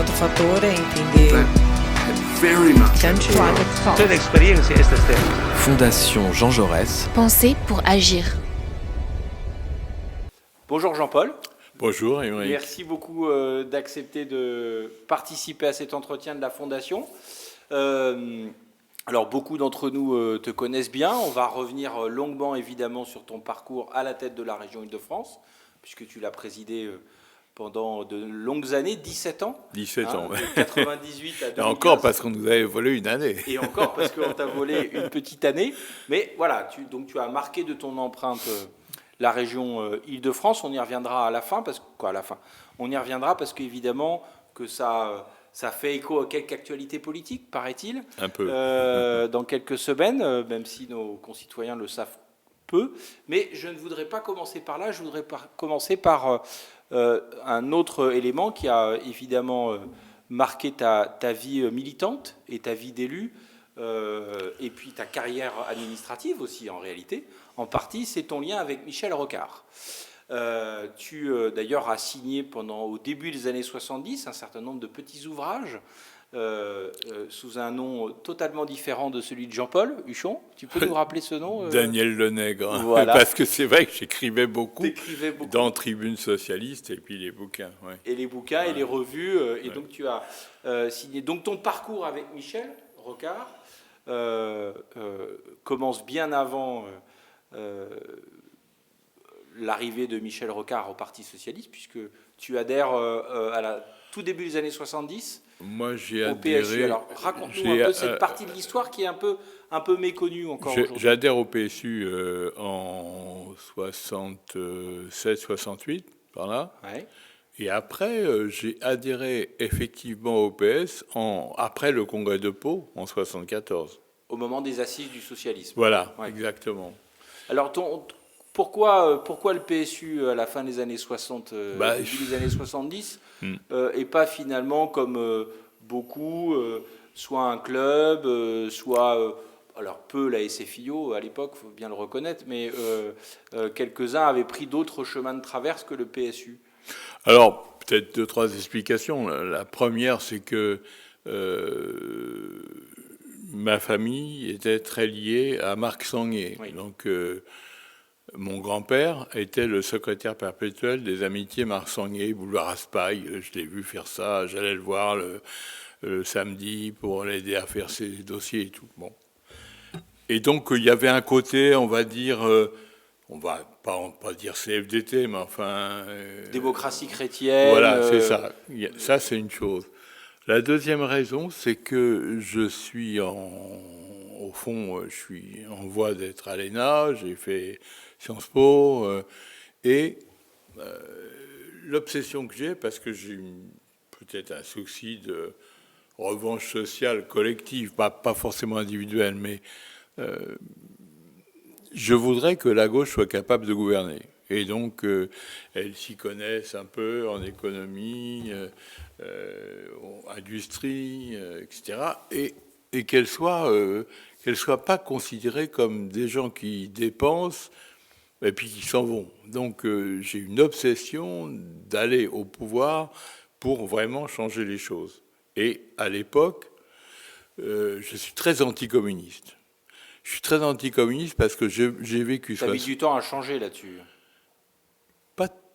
outro fator é entender que antes Toda experiência é esta step. Fondation Jean Jaurès. Penser pour agir. Bonjour Jean-Paul. Bonjour Émeric. Merci beaucoup d'accepter de participer à cet entretien de la Fondation. Alors beaucoup d'entre nous te connaissent bien. On va revenir longuement évidemment sur ton parcours à la tête de la région Île-de-France, puisque tu l'as présidé pendant de longues années, 17 ans. 17 ans, de ouais. 98 à 2015. Et encore parce qu'on nous avait volé une année. Et encore parce qu'on t'a volé une petite année. Mais voilà, tu as marqué de ton empreinte la région Île-de-France. On y reviendra à la fin, on y reviendra parce qu'évidemment que ça fait écho à quelques actualités politiques, paraît-il. Un peu. Dans quelques semaines, même si nos concitoyens le savent peu. Mais je ne voudrais pas commencer par là. Je voudrais commencer par un autre élément qui a évidemment marqué ta vie militante et ta vie d'élu, et puis ta carrière administrative aussi en réalité. En partie, c'est ton lien avec Michel Rocard. Tu d'ailleurs as signé au début des années 70 un certain nombre de petits ouvrages sous un nom totalement différent de celui de Jean-Paul Huchon. Tu peux nous rappeler ce nom Daniel Lenègre. Voilà. Parce que c'est vrai que j'écrivais beaucoup beaucoup dans Tribune Socialiste et puis les bouquins. Ouais. Et les bouquins et les revues. Et donc tu as signé. Donc ton parcours avec Michel Rocard commence bien avant l'arrivée de Michel Rocard au Parti Socialiste, puisque tu adhères tout début des années 70. Moi, j'ai au adhéré. PSU. Alors, raconte-nous un peu cette partie de l'histoire qui est un peu méconnue encore aujourd'hui. J'adhère au PSU en 67-68, par là. Ouais. Et après, j'ai adhéré effectivement au PS après le congrès de Pau en 74. Au moment des assises du socialisme. Voilà, ouais. Exactement. Alors, pourquoi le PSU à la fin des années 60, début des années 70, et pas finalement comme beaucoup, soit un club, soit, alors peu la SFIO à l'époque, il faut bien le reconnaître, mais quelques-uns avaient pris d'autres chemins de traverse que le PSU. Alors, peut-être 2-3 explications. La première, c'est que ma famille était très liée à Marc Sangnier. Oui. Donc, mon grand-père était le secrétaire perpétuel des Amitiés Marc Sangnier, boulevard Raspail. Je l'ai vu faire ça. J'allais le voir le samedi pour l'aider à faire ses dossiers et tout. Bon. Et donc, il y avait un côté, on va dire... on va pas dire CFDT, mais enfin... démocratie chrétienne... Voilà, c'est ça. Ça, c'est une chose. La deuxième raison, c'est que je suis au fond, je suis en voie d'être à l'ENA, j'ai fait Sciences Po, et l'obsession que j'ai, parce que j'ai peut-être un souci de revanche sociale collective, pas forcément individuelle, mais... je voudrais que la gauche soit capable de gouverner. Et donc, elles s'y connaissent un peu en économie, industrie, etc. Et qu'elles soient pas considérées comme des gens qui dépensent et puis qui s'en vont. Donc, j'ai une obsession d'aller au pouvoir pour vraiment changer les choses. Et à l'époque, je suis très anticommuniste. Je suis très anticommuniste parce que j'ai vécu... Tu as mis du temps à changer là-dessus.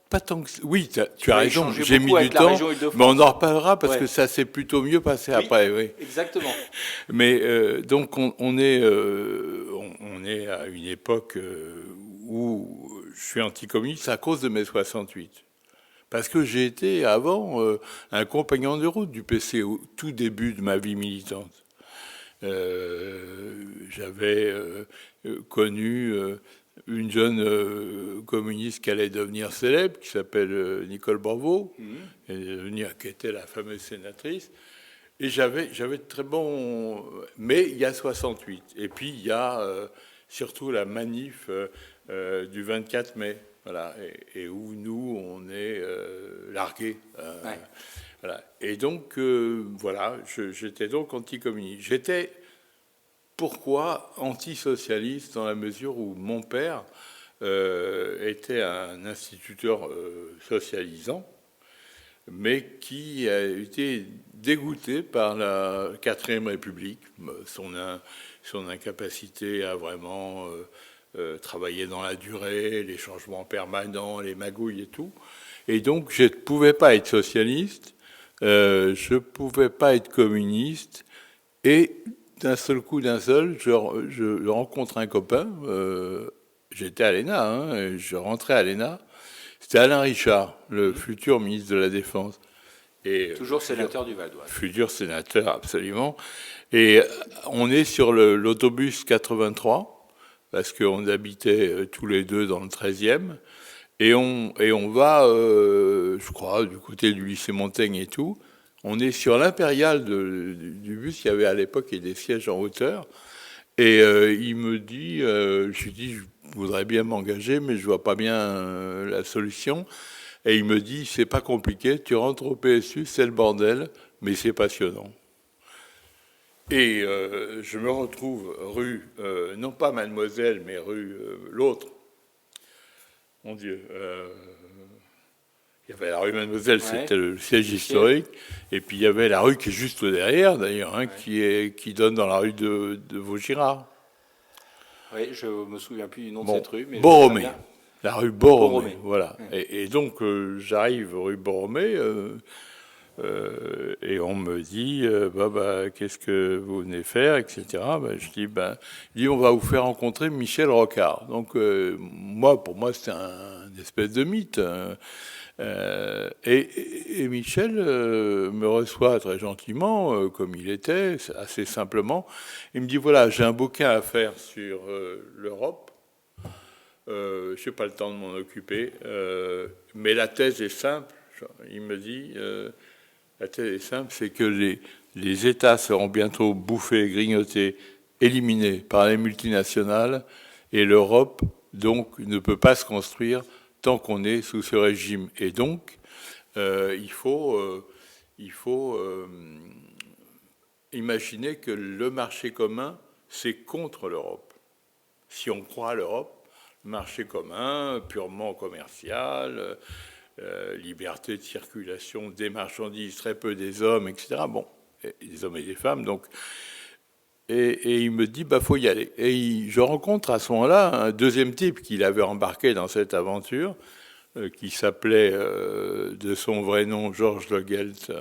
Pas tant que... Oui, tu as raison, j'ai mis du temps, mais on en reparlera parce que ça s'est plutôt mieux passé après. Oui, exactement. Mais donc, on est à une époque où je suis anticommuniste à cause de mai 68. Parce que j'ai été avant un compagnon de route du PC au tout début de ma vie militante. J'avais connu une jeune communiste qui allait devenir célèbre, qui s'appelle Nicole Borvo, qui était la fameuse sénatrice. Et j'avais de très bons... Mais il y a 68. Et puis il y a surtout la manif du 24 mai, voilà, et où nous, on est largués. Ouais. Voilà. Et donc, voilà, j'étais donc anticommuniste. J'étais, pourquoi, antisocialiste dans la mesure où mon père était un instituteur socialisant, mais qui a été dégoûté par la Quatrième République, son incapacité à vraiment travailler dans la durée, les changements permanents, les magouilles et tout. Et donc, je ne pouvais pas être socialiste, je ne pouvais pas être communiste, et d'un seul coup, je rencontre un copain, j'étais à l'ENA, et je rentrais à l'ENA, c'était Alain Richard, le futur ministre de la Défense. Et Toujours sénateur du Val d'Oise. Futur sénateur, absolument. Et on est sur l'autobus 83, parce qu'on habitait tous les deux dans le 13e, et on va, je crois, du côté du lycée Montaigne et tout. On est sur l'impériale du bus, il y avait à l'époque des sièges en hauteur, et il me dit, je lui dis, je voudrais bien m'engager, mais je vois pas bien la solution. Et il me dit, c'est pas compliqué, tu rentres au PSU, c'est le bordel, mais c'est passionnant. Et je me retrouve rue, non pas Mademoiselle, mais rue l'autre. Mon Dieu. Il y avait la rue Mademoiselle, c'était le siège historique. Et puis il y avait la rue qui est juste derrière, d'ailleurs, qui donne dans la rue de Vaugirard. Oui, je me souviens plus du nom de cette rue. Mais Borromée. La rue Borromée, voilà. Ouais. Et donc, j'arrive rue Borromée, et on me dit, qu'est-ce que vous venez faire, etc. Je dis, il dit, on va vous faire rencontrer Michel Rocard. Donc, pour moi, c'était un espèce de mythe. Et Michel me reçoit très gentiment, comme il était, assez simplement. Il me dit, voilà, j'ai un bouquin à faire sur l'Europe. Je n'ai pas le temps de m'en occuper, mais la thèse est simple. Il me dit, la thèse est simple, c'est que les États seront bientôt bouffés, grignotés, éliminés par les multinationales, et l'Europe, donc, ne peut pas se construire tant qu'on est sous ce régime. Et donc, il faut imaginer que le marché commun, c'est contre l'Europe. Si on croit à l'Europe, marché commun, purement commercial, liberté de circulation des marchandises, très peu des hommes, etc. Bon, des hommes et des femmes, donc. Et il me dit, faut y aller. Et je rencontre à ce moment-là un deuxième type qu'il avait embarqué dans cette aventure, qui s'appelait de son vrai nom Georges Le Gelt,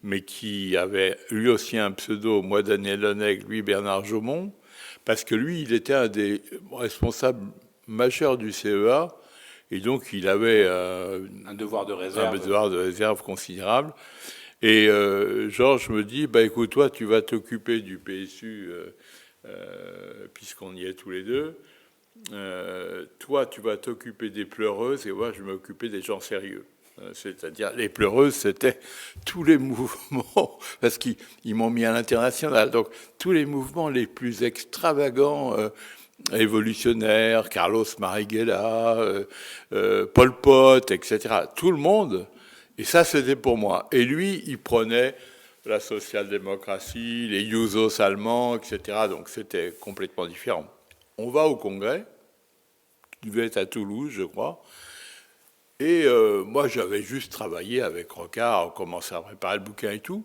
mais qui avait lui aussi un pseudo, moi Daniel Lenègre, lui Bernard Jaumont, parce que lui, il était un des responsables majeurs du CEA, et donc il avait un devoir de réserve considérable. Et Georges me dit, écoute, toi, tu vas t'occuper du PSU, puisqu'on y est tous les deux. Toi, tu vas t'occuper des pleureuses, et moi, je vais m'occuper des gens sérieux. C'est-à-dire, les pleureuses, c'était tous les mouvements, parce qu'ils m'ont mis à l'international, donc tous les mouvements les plus extravagants, révolutionnaires, Carlos Marighella, Pol Pot, etc. Tout le monde. Et ça, c'était pour moi. Et lui, il prenait la social-démocratie, les Jusos allemands, etc. Donc, c'était complètement différent. On va au congrès, qui devait être à Toulouse, je crois. Et moi, j'avais juste travaillé avec Rocard, on commençait à préparer le bouquin et tout.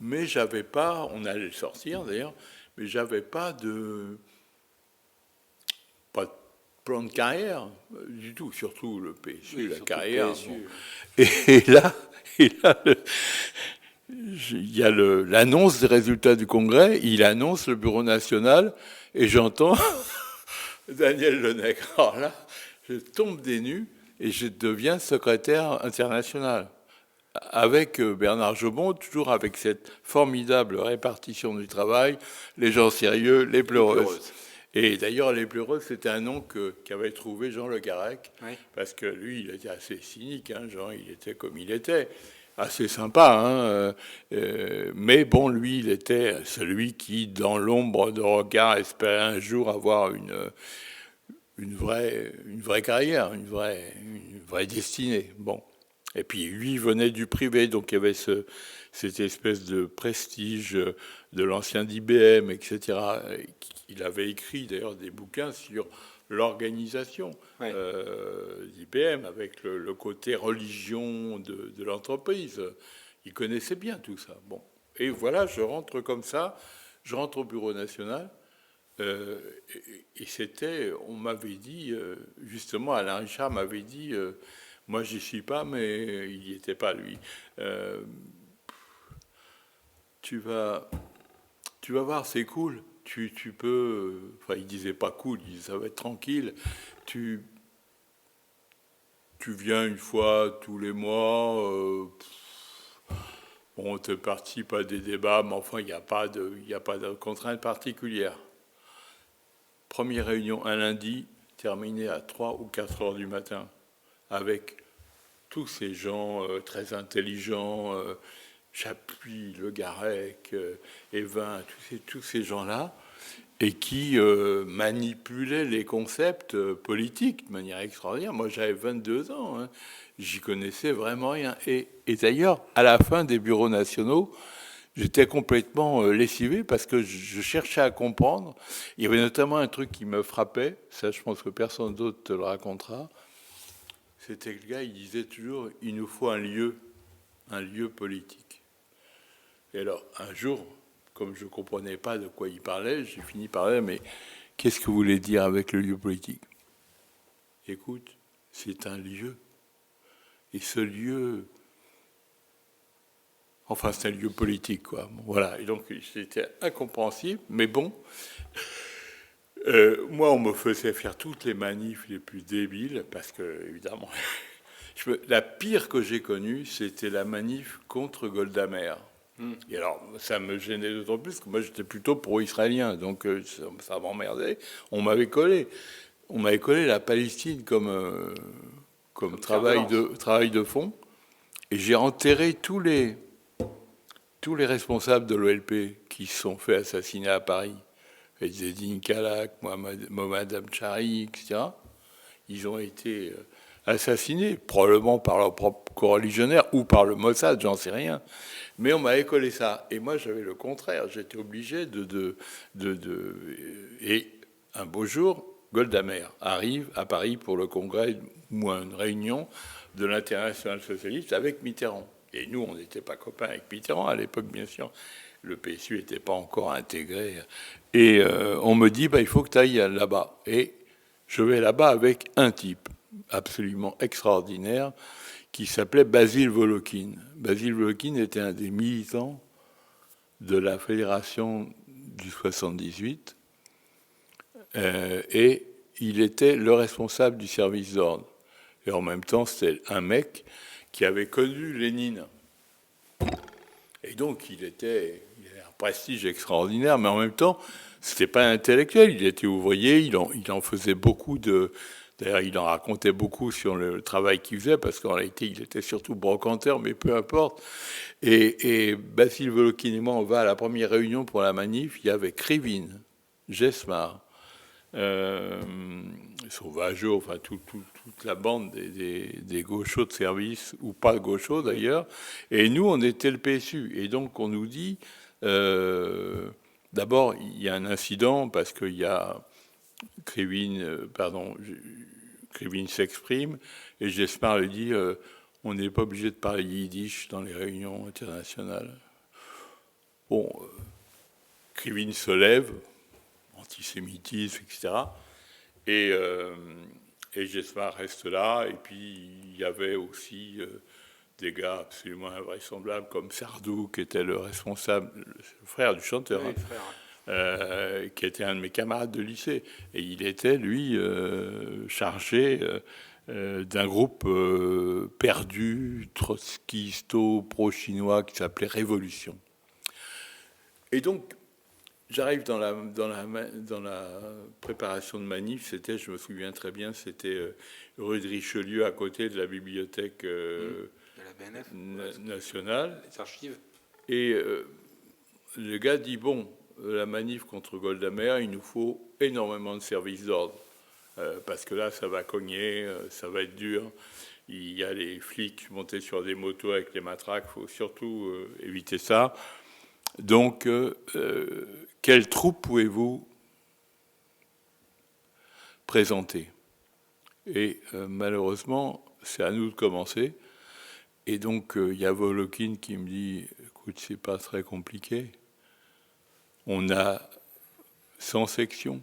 Mais j'avais pas, on allait le sortir d'ailleurs, mais j'avais pas de plan de carrière du tout, surtout le PSU, la carrière. Et là, il y a l'annonce des résultats du congrès, il annonce le Bureau national, et j'entends Daniel Lenègre. Alors là, je tombe des nues et je deviens secrétaire international. Avec Bernard Jaumont, toujours avec cette formidable répartition du travail, les gens sérieux, les pleureuses. Et d'ailleurs, les pleureuses, c'était un nom qu'avait trouvé Jean Le Garec, parce que lui, il était assez cynique, Jean, il était comme il était, assez sympa, mais bon, lui, il était celui qui, dans l'ombre de Rocard, espérait un jour avoir une vraie carrière, une vraie destinée. Bon. Et puis, lui venait du privé, donc il y avait cette espèce de prestige de l'ancien d'IBM, etc. Il avait écrit d'ailleurs des bouquins sur l'organisation d'IBM, avec le côté religion de l'entreprise. Ils connaissaient bien tout ça. Bon. Et voilà, je rentre comme ça, je rentre au bureau national, et c'était, on m'avait dit, justement, Alain Richard m'avait dit, moi j'y suis pas, mais il n'y était pas, lui. Tu vas voir, c'est cool. Tu peux... Enfin, il disait pas cool, il disait ça va être tranquille. Tu viens une fois tous les mois. On te participe à des débats, mais enfin, il n'y a pas de contrainte particulière. Première réunion un lundi, terminée à 3 ou 4 heures du matin, avec tous ces gens très intelligents, Chapuis, Le Garec, Evin, tous ces gens-là, et qui manipulaient les concepts politiques de manière extraordinaire. Moi, j'avais 22 ans, hein. J'y connaissais vraiment rien. Et d'ailleurs, à la fin des bureaux nationaux, j'étais complètement lessivé parce que je cherchais à comprendre. Il y avait notamment un truc qui me frappait, ça je pense que personne d'autre te le racontera, c'était que le gars, il disait toujours, il nous faut un lieu politique. Et alors, un jour, comme je ne comprenais pas de quoi il parlait, j'ai fini par dire, mais qu'est-ce que vous voulez dire avec le lieu politique ? Écoute, c'est un lieu. Et ce lieu, enfin, c'est un lieu politique, quoi. Bon, voilà. Et donc, c'était incompréhensible, mais bon. Moi, on me faisait faire toutes les manifs les plus débiles, parce que, évidemment, la pire que j'ai connue, c'était la manif contre Golda Meir. Et alors, ça me gênait d'autant plus que moi, j'étais plutôt pro-israélien, donc ça m'emmerdait. On m'avait collé la Palestine comme travail de fond, et j'ai enterré tous les responsables de l'OLP qui se sont fait assassiner à Paris. Ezzedine Kalak, Mohamed Amchari, etc. Ils ont été assassinés, probablement par leur propre coreligionnaire ou par le Mossad, j'en sais rien. Mais on m'avait collé ça. Et moi, j'avais le contraire. J'étais obligé Et un beau jour, Golda Meir arrive à Paris pour le congrès ou une réunion de l'Internationale socialiste avec Mitterrand. Et nous, on n'était pas copains avec Mitterrand à l'époque, bien sûr. Le PSU n'était pas encore intégré. Et on me dit, il faut que tu ailles là-bas. Et je vais là-bas avec un type absolument extraordinaire qui s'appelait Basile Volokhin. Basile Volokhin était un des militants de la Fédération du 78 et il était le responsable du service d'ordre. Et en même temps, c'était un mec qui avait connu Lénine. Et donc, il avait un prestige extraordinaire, mais en même temps, c'était pas intellectuel. Il était ouvrier, il en faisait beaucoup de... D'ailleurs, il en racontait beaucoup sur le travail qu'il faisait, parce qu'en réalité, il était surtout brocanteur, mais peu importe. Et Basile Volokhin et moi, on va à la première réunion pour la manif. Il y avait Krivine, Jesmar, Sauvageau, enfin toute la bande des gauchos de service, ou pas gauchos d'ailleurs. Et nous, on était le PSU. Et donc, on nous dit... d'abord, il y a un incident, parce qu'il y a... Krivine s'exprime et Jesmar lui dit on n'est pas obligé de parler yiddish dans les réunions internationales. Bon, Krivine se lève, antisémitisme, etc. Et Jesmar reste là. Et puis il y avait aussi des gars absolument invraisemblables comme Sardou, qui était le responsable, le frère du chanteur. Oui, frère. Qui était un de mes camarades de lycée. Et il était, lui, chargé d'un groupe perdu, trotskisto-pro-chinois, qui s'appelait Révolution. Et donc, j'arrive dans la préparation de manif, je me souviens très bien, c'était rue de Richelieu, à côté de la bibliothèque de la BNF, nationale. Les archives. Et le gars dit, bon, la manif contre Golda Meir, il nous faut énormément de services d'ordre, parce que là, ça va cogner, ça va être dur. Il y a les flics montés sur des motos avec les matraques, il faut surtout éviter ça. Donc, quelle troupe pouvez-vous présenter. Et malheureusement, c'est à nous de commencer. Et donc, il y a Volokhin qui me dit, écoute, c'est pas très compliqué. On a 100 sections.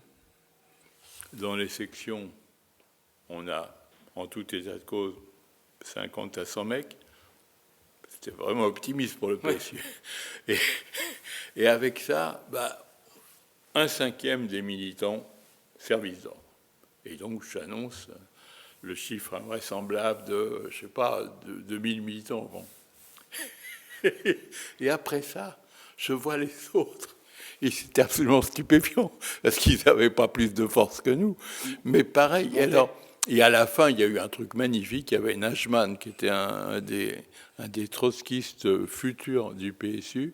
Dans les sections, on a, en tout état de cause, 50 à 100 mecs. C'était vraiment optimiste pour le PSU. Ouais. Et avec ça, un cinquième des militants, service d'ordre. Et donc, j'annonce le chiffre invraisemblable de, je sais pas, de 2000 militants. Bon. Et après ça, je vois les autres. Et c'était absolument stupéfiant, parce qu'ils n'avaient pas plus de force que nous. Mais pareil, et à la fin, il y a eu un truc magnifique. Il y avait Najman, qui était un des trotskistes futurs du PSU.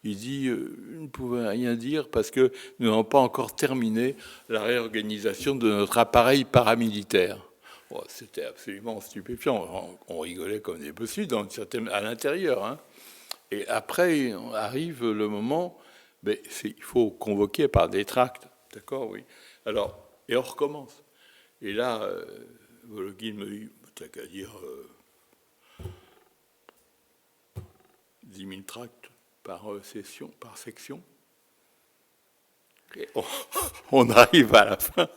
Il dit, ne pouvait rien dire parce que nous n'avons pas encore terminé la réorganisation de notre appareil paramilitaire. Bon, c'était absolument stupéfiant. On rigolait comme des bossus à l'intérieur. Hein. Et après, arrive le moment, il faut convoquer par des tracts. D'accord, oui. Alors, et on recommence. Et là, Volokhin me dit, t'as qu'à dire 10 000 tracts par section. Et on arrive à la fin,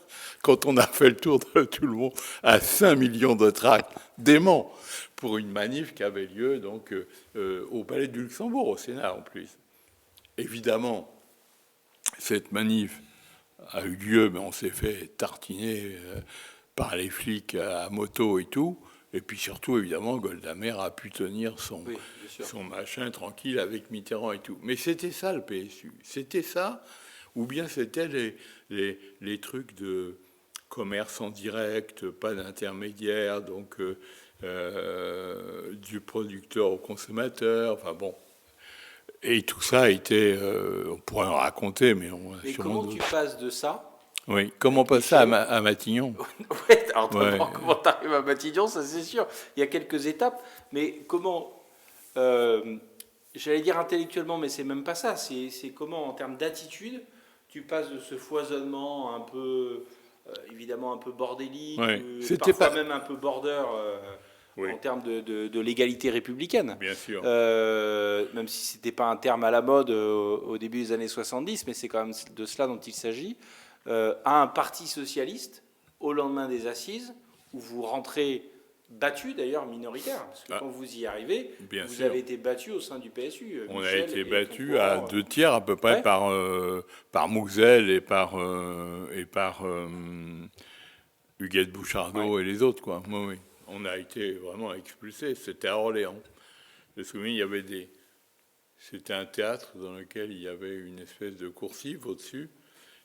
quand on a fait le tour de tout le monde, à 5 millions de tracts dément pour une manif qui avait lieu donc au Palais du Luxembourg, au Sénat en plus. Évidemment, cette manif a eu lieu, mais on s'est fait tartiner par les flics à moto et tout. Et puis surtout, évidemment, Golda Meir a pu tenir son machin tranquille avec Mitterrand et tout. Mais c'était ça le PSU. C'était ça, ou bien c'était les trucs de commerce en direct, pas d'intermédiaire, donc du producteur au consommateur, enfin bon. Et tout ça a été, on pourrait en raconter, mais on a sûrement... comment tu passes de ça? Oui, comment passer à Matignon? Oui, alors comment tu arrives à Matignon, ça c'est sûr. Il y a quelques étapes, mais comment, j'allais dire intellectuellement, mais c'est même pas ça, c'est comment en termes d'attitude, tu passes de ce foisonnement un peu, évidemment un peu bordélique, parfois même un peu border... en termes de l'égalité républicaine. Bien sûr. Même si ce n'était pas un terme à la mode au début des années 70, mais c'est quand même de cela dont il s'agit, à un parti socialiste, au lendemain des assises, où vous rentrez battu, d'ailleurs minoritaire, parce que quand vous y arrivez, vous avez été battu au sein du PSU. On a été battu à 2 tiers à peu près par Mouxel et par Huguette Bouchardot et les autres, quoi. Oui. On a été vraiment expulsés. C'était à Orléans. Je me souviens, il y avait c'était un théâtre dans lequel il y avait une espèce de coursive au-dessus.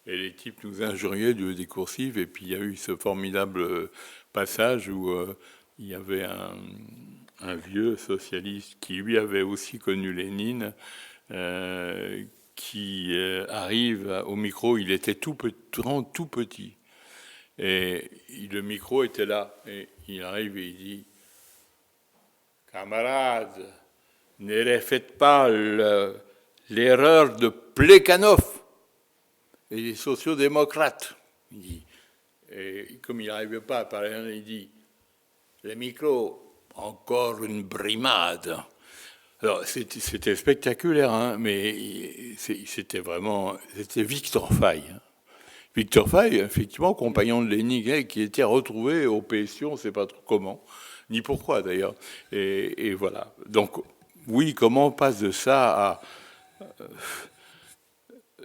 Et les types nous injuriaient des coursives. Et puis il y a eu ce formidable passage où il y avait un vieux socialiste qui, lui, avait aussi connu Lénine, qui arrive au micro. Il était tout petit. Et le micro était là. Et il arrive et il dit « Camarades, ne refaites pas l'erreur de Plekhanov et les sociodémocrates. » Il dit. Et comme il n'arrivait pas à parler, il dit « Le micro, encore une brimade. » Alors, c'était spectaculaire, hein, mais c'était Victor Fay. Hein. Victor Fay, effectivement, compagnon de Lénine, qui était retrouvé au PSU, on ne sait pas trop comment, ni pourquoi d'ailleurs. Et voilà. Donc, oui, comment on passe de ça à...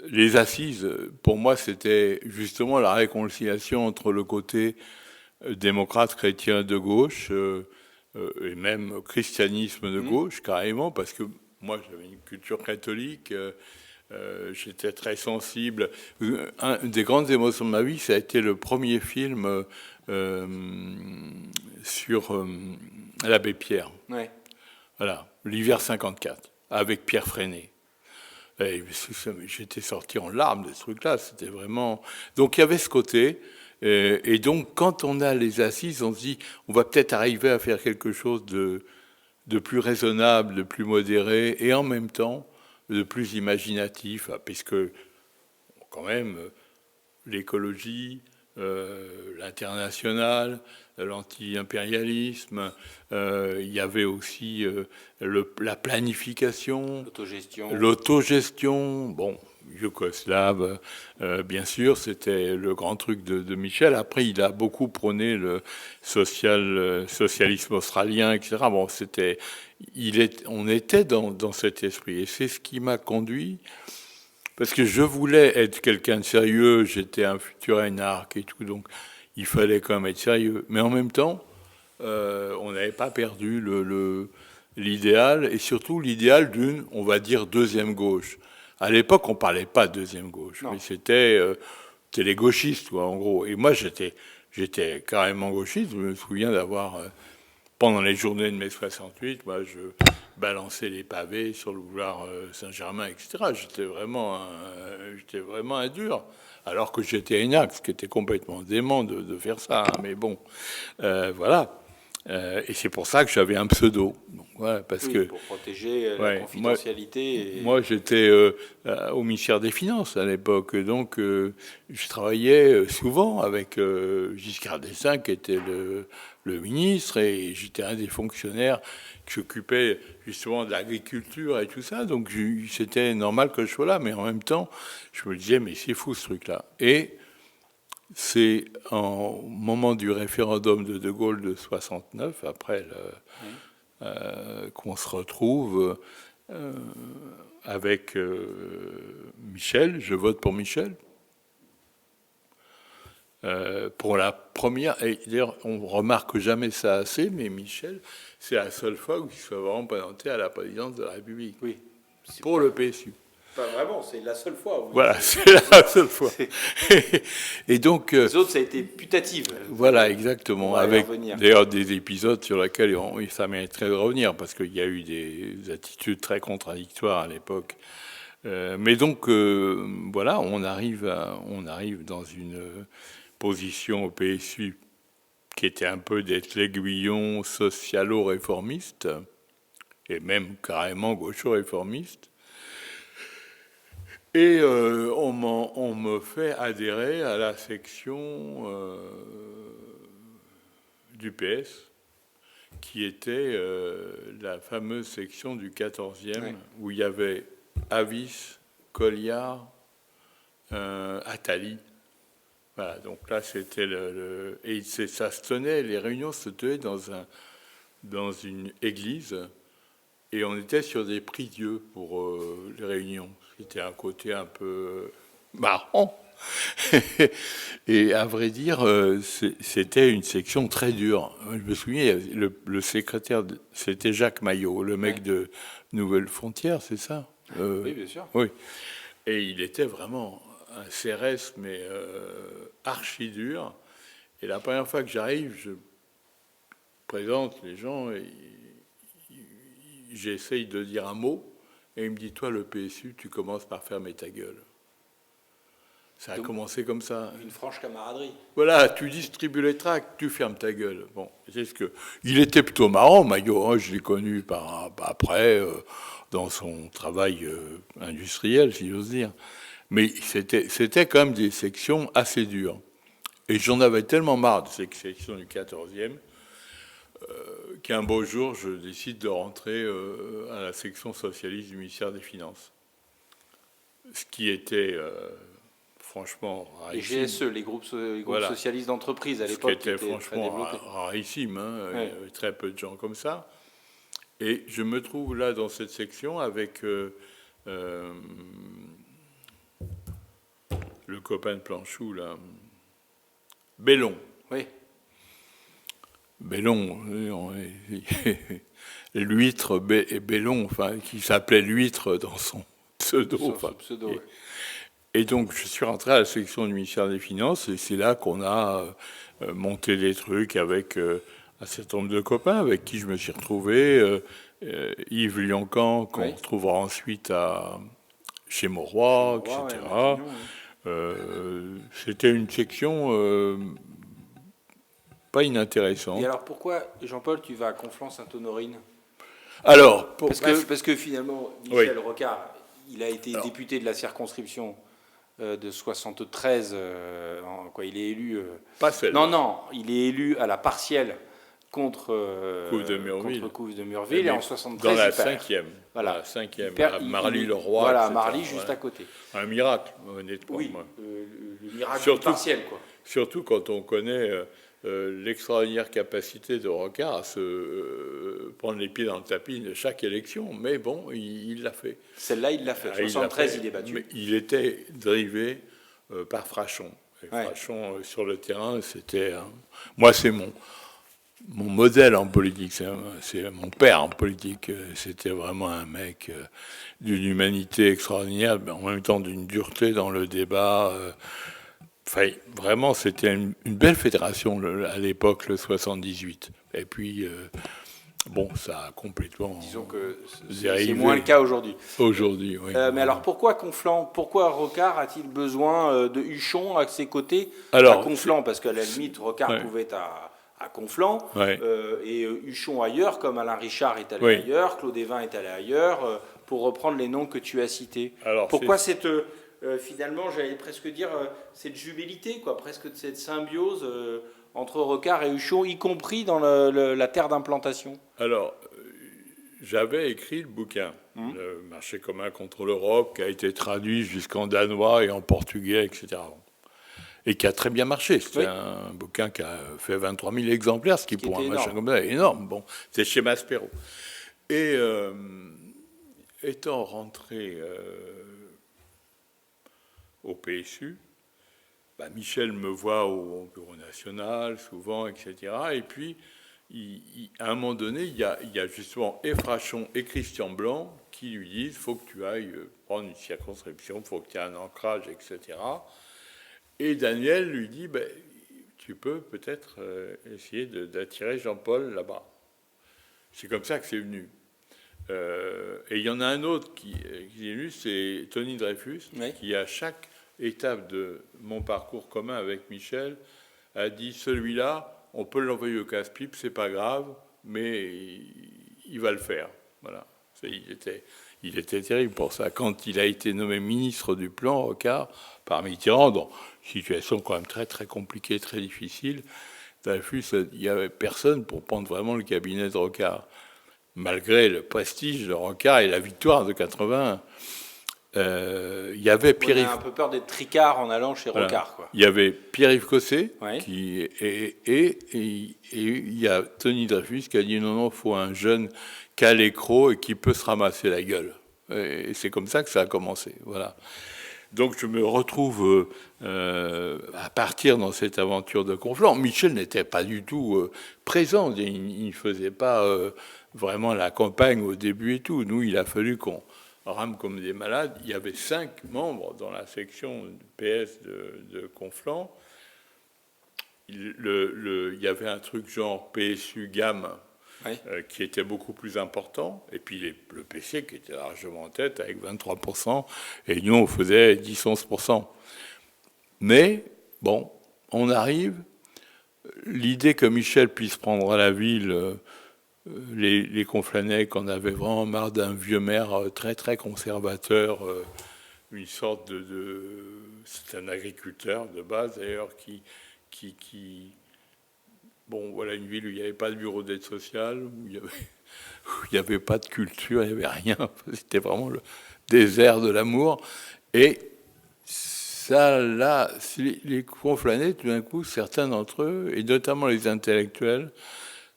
les assises, pour moi, c'était justement la réconciliation entre le côté démocrate chrétien de gauche et même christianisme de gauche, carrément, parce que moi, j'avais une culture catholique... j'étais très sensible. Une des grandes émotions de ma vie, ça a été le premier film sur l'abbé Pierre. Ouais. Voilà, l'hiver 54, avec Pierre Freinet. Et j'étais sorti en larmes de ce truc-là. C'était vraiment... Donc il y avait ce côté. Et donc quand on a les assises, on se dit, on va peut-être arriver à faire quelque chose de plus raisonnable, de plus modéré, et en même temps de plus imaginatif, puisque quand même l'écologie, l'international, l'anti-impérialisme. Il y avait aussi la planification, l'autogestion. Bon, yougoslave, bien sûr, c'était le grand truc de Michel. Après, il a beaucoup prôné le socialisme australien, etc. Bon, on était dans cet esprit. Et c'est ce qui m'a conduit, parce que je voulais être quelqu'un de sérieux, j'étais un futur énarque et tout, donc il fallait quand même être sérieux. Mais en même temps, on n'avait pas perdu l'idéal, et surtout l'idéal d'une, on va dire, deuxième gauche. À l'époque, on parlait pas de deuxième gauche, mais c'était les gauchistes, quoi, en gros. Et moi, j'étais carrément gauchiste. Je me souviens d'avoir, pendant les journées de mai 68, moi, je balançais les pavés sur le boulevard Saint-Germain, etc. J'étais vraiment un dur, alors que j'étais énarque, ce qui était complètement dément de faire ça. Hein, mais bon, voilà. Et c'est pour ça que j'avais un pseudo. Donc, voilà, parce que pour protéger la confidentialité. Moi, j'étais au ministère des Finances à l'époque, donc je travaillais souvent avec Giscard d'Estaing, qui était le ministre, et j'étais un des fonctionnaires qui s'occupait justement de l'agriculture et tout ça. Donc c'était normal que je sois là, mais en même temps, je me disais, mais c'est fou ce truc-là. Et c'est au moment du référendum de Gaulle de 69, après qu'on se retrouve avec Michel. Je vote pour Michel. Pour la première, et d'ailleurs on remarque jamais ça assez, mais Michel, c'est la seule fois où il soit vraiment présenté à la présidence de la République. Oui. Pour le PSU. Pas vraiment, c'est la seule fois. Voilà, c'est la seule fois. Et donc, les autres, ça a été putative. Voilà, exactement. Avec d'ailleurs des épisodes sur lesquels ça mériterait de revenir, parce qu'il y a eu des attitudes très contradictoires à l'époque. Mais donc, voilà, on arrive dans une position au PSU qui était un peu d'être l'aiguillon socialo-réformiste, et même carrément gaucho-réformiste. Et on me fait adhérer à la section du PS, qui était la fameuse section du 14e, où il y avait Avis, Colliard, Attali. Voilà, donc là, c'était et ça se tenait, les réunions se tenaient dans une église, et on était sur des prie-dieux pour les réunions. C'était un côté un peu marrant. Et à vrai dire, c'était une section très dure. Je me souviens, le secrétaire, c'était Jacques Maillot, le mec de Nouvelle Frontière, c'est ça Oui, bien sûr. Oui. Et il était vraiment un CRS, mais archi dur. Et la première fois que j'arrive, je présente les gens et j'essaye de dire un mot. Et il me dit, toi, le PSU, tu commences par fermer ta gueule. Ça a commencé comme ça. Une franche camaraderie. Voilà, tu distribues les tracts, tu fermes ta gueule. Bon, c'est ce que... Il était plutôt marrant, Maillot. Hein, je l'ai connu après, dans son travail industriel, si j'ose dire. Mais c'était quand même des sections assez dures. Et j'en avais tellement marre de ces sections du 14e qu'un beau jour, je décide de rentrer à la section socialiste du ministère des Finances. Ce qui était, franchement, rarissime. Les GSE, les groupes socialistes d'entreprise à l'époque. Ce qui était franchement rarissime. Hein. Il y avait très peu de gens comme ça. Et je me trouve là dans cette section avec le copain de Planchou, là, Bellon. Oui. Bellon, l'huître Bellon, enfin, qui s'appelait l'huître dans son pseudo. Et donc, je suis rentré à la section du ministère des Finances, et c'est là qu'on a monté des trucs avec un certain nombre de copains avec qui je me suis retrouvé. Yves Lioncan, qu'on retrouvera ensuite chez Mauroy, etc. C'était une section pas inintéressante. Et alors pourquoi, Jean-Paul, tu vas à Conflans-Sainte-Honorine ? Alors, parce que finalement, Michel Rocard, il a été député de la circonscription de 73. Il est élu. Pas celle-là. Non, il est élu à la partielle contre Couve de Murville. contre Couve de Murville, et en 73 dans la il perd. cinquième. Voilà. Dans la cinquième. Il perd- à il- Marly-le-Roi. Voilà, etc. Marly juste Voilà. à côté. Un miracle, honnêtement. Oui, moi. le miracle Surtout- partiel, quoi. Surtout quand on connaît l'extraordinaire capacité de Rocard à se prendre les pieds dans le tapis de chaque élection. Mais bon, il l'a fait. Celle-là, il l'a fait. Ah, il l'a 73, fait. il est battu. Mais il était drivé par Frachon. Et Ouais. Frachon, sur le terrain, c'était... moi, c'est mon modèle en politique. C'est mon père en politique. C'était vraiment un mec d'une humanité extraordinaire, mais en même temps d'une dureté dans le débat. Enfin, vraiment, c'était une belle fédération à l'époque, le 78. Et puis, bon, ça a complètement Disons que c'est dérivé. moins le cas aujourd'hui. Aujourd'hui, oui. Mais alors pourquoi Conflans? Pourquoi Rocard a-t-il besoin de Huchon à ses côtés Alors, à Conflans? Parce qu'à la limite, Rocard Ouais. pouvait être à Conflans, Ouais. et Huchon ailleurs, comme Alain Richard est allé Oui. ailleurs, Claude Évin est allé ailleurs, pour reprendre les noms que tu as cités. Alors, Pourquoi cette, finalement, j'allais presque dire, cette jumélité, quoi, presque de cette symbiose entre Rocard et Huchon, y compris dans la terre d'implantation? Alors, j'avais écrit le bouquin, Le marché commun contre l'Europe, qui a été traduit jusqu'en danois et en portugais, etc. Et qui a très bien marché. C'était Oui. un bouquin qui a fait 23 000 exemplaires, ce qui pour un était machin énorme. comme ça est énorme. Bon, c'est chez Maspero. Et étant rentré au PSU, Michel me voit au bureau national, souvent, etc. Et puis, à un moment donné, il y a justement Frachon et Christian Blanc qui lui disent « il faut que tu ailles prendre une circonscription, il faut que tu aies un ancrage, etc. » Et Daniel lui dit tu peux peut-être essayer d'attirer Jean-Paul là-bas. C'est comme ça que c'est venu. Et il y en a un autre qui est venu, c'est Tony Dreyfus, Oui. qui à chaque étape de mon parcours commun avec Michel a dit celui-là, on peut l'envoyer au casse-pipe, c'est pas grave, mais il va le faire. Voilà. Il était terrible pour ça. Quand il a été nommé ministre du Plan, Rocard, par Mitterrand, dans une situation quand même très très compliquée, très difficile, Dreyfus, il n'y avait personne pour prendre vraiment le cabinet de Rocard. Malgré le prestige de Rocard et la victoire de 81. Il y avait On Pierre-Yves... a un peu peur d'être tricard en allant chez Voilà. Rocard, quoi. Il y avait Pierre-Yves Cosset, Ouais. et il y a Tony Dreyfus qui a dit non, il faut un jeune qui a l'écrou et qui peut se ramasser la gueule. Et c'est comme ça que ça a commencé. Voilà. Donc je me retrouve à partir dans cette aventure de Conflans. Michel n'était pas du tout présent, il ne faisait pas vraiment la campagne au début et tout. Nous, il a fallu qu'on rame comme des malades. Il y avait 5 membres dans la section PS de Conflans. Il y avait un truc genre PSU gamme, Oui. qui était beaucoup plus important, et puis le PC qui était largement en tête avec 23%, et nous on faisait 10-11%. Mais bon, on arrive, l'idée que Michel puisse prendre la ville, les Conflanais, qu'on avait vraiment marre d'un vieux maire très très conservateur, une sorte c'est un agriculteur de base d'ailleurs qui bon, voilà, une ville où il n'y avait pas de bureau d'aide sociale, où il n'y avait pas de culture, il n'y avait rien. C'était vraiment le désert de l'amour. Et ça, là, les Conflanais, tout d'un coup, certains d'entre eux, et notamment les intellectuels,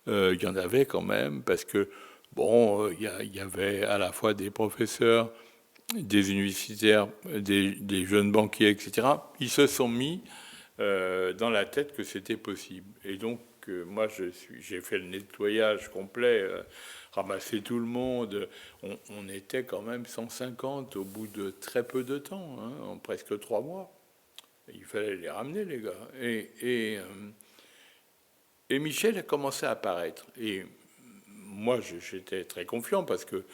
il y en avait quand même, parce que, bon, il y avait à la fois des professeurs, des universitaires, des jeunes banquiers, etc. Ils se sont mis dans la tête que c'était possible. Et donc, moi, j'ai fait le nettoyage complet, ramassé tout le monde. On était quand même 150 au bout de très peu de temps, en presque 3 mois. Il fallait les ramener, les gars. Et Michel a commencé à apparaître. Et moi, j'étais très confiant parce que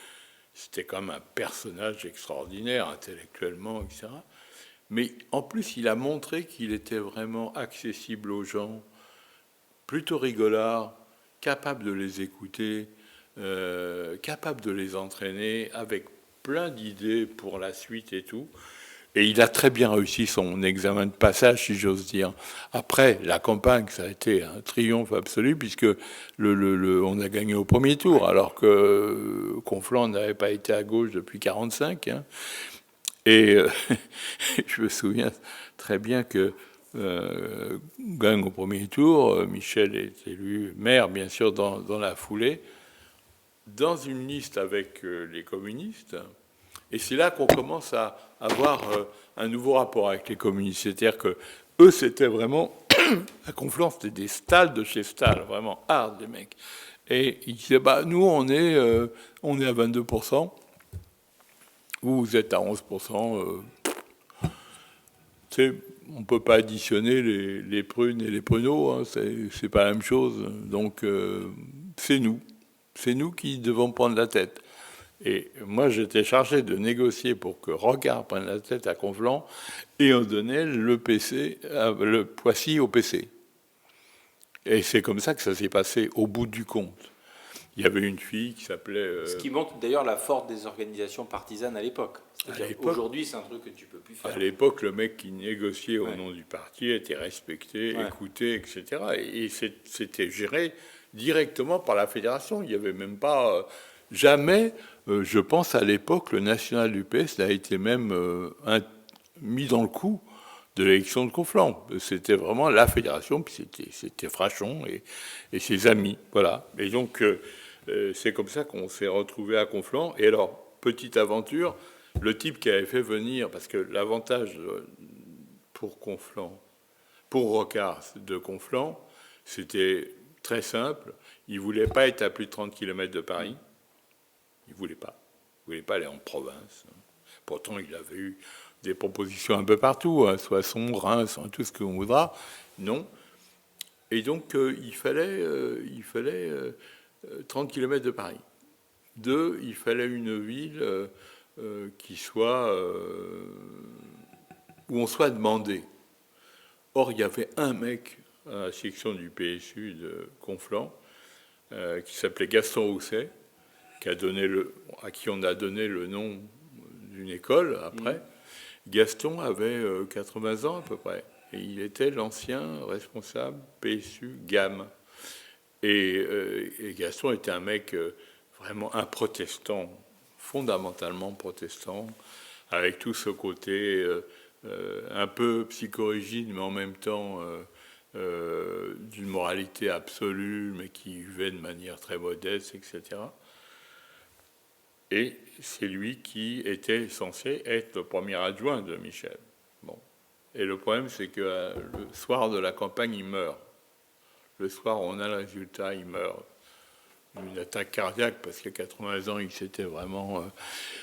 c'était comme un personnage extraordinaire, intellectuellement, etc. Mais en plus, il a montré qu'il était vraiment accessible aux gens, plutôt rigolard, capable de les écouter, capable de les entraîner, avec plein d'idées pour la suite et tout. Et il a très bien réussi son examen de passage, si j'ose dire. Après, la campagne, ça a été un triomphe absolu, puisque on a gagné au premier tour, alors que Conflans n'avait pas été à gauche depuis 1945. Hein. Et je me souviens très bien que gagne au premier tour, Michel est élu maire, bien sûr, dans la foulée, dans une liste avec les communistes. Et c'est là qu'on commence à avoir un nouveau rapport avec les communistes. C'est-à-dire que eux, c'était vraiment, à Conflans, c'était des stalles de chez Stahl, vraiment hard, les mecs. Et ils disaient, nous, on est à 22%, vous êtes à 11%. On ne peut pas additionner les prunes et les pruneaux, hein, c'est pas la même chose. Donc, c'est nous qui devons prendre la tête. Et moi, j'étais chargé de négocier pour que Rocard prenne la tête à Conflans et on donnait le Poissy au PC. Et c'est comme ça que ça s'est passé au bout du compte. Il y avait une fille qui s'appelait... Ce qui montre d'ailleurs la force des organisations partisanes à l'époque. Aujourd'hui, c'est un truc que tu peux plus faire. À l'époque, le mec qui négociait au nom du parti était respecté, écouté, etc. Et c'était géré directement par la fédération. Il n'y avait même pas... jamais... je pense à l'époque, le national du PS a été même mis dans le coup de l'élection de Conflans. C'était vraiment la fédération, puis c'était Frachon et ses amis. Voilà. Et donc, c'est comme ça qu'on s'est retrouvé à Conflans. Et alors, petite aventure, le type qui avait fait venir, parce que l'avantage pour Conflans, pour Rocard de Conflans, c'était très simple. Il ne voulait pas être à plus de 30 km de Paris. Il ne voulait pas. Il ne voulait pas aller en province. Pourtant, il avait eu des propositions un peu partout, hein, Soissons, Reims, tout ce qu'on voudra. Non. Et donc, il fallait 30 km de Paris. Il fallait une ville qui soit... où on soit demandé. Or, il y avait un mec à la section du PSU de Conflans qui s'appelait Gaston Rousset, à qui on a donné le nom d'une école après. Gaston avait 80 ans à peu près. Et il était l'ancien responsable PSU GAM. Et Gaston était un mec vraiment un protestant, fondamentalement protestant, avec tout ce côté un peu psychorigide, mais en même temps d'une moralité absolue, mais qui vivait de manière très modeste, etc. Et c'est lui qui était censé être le premier adjoint de Michel. Bon. Et le problème, c'est que le soir de la campagne, il meurt. Le soir où on a le résultat, il meurt. Une attaque cardiaque, parce qu'à 80 ans, il s'était vraiment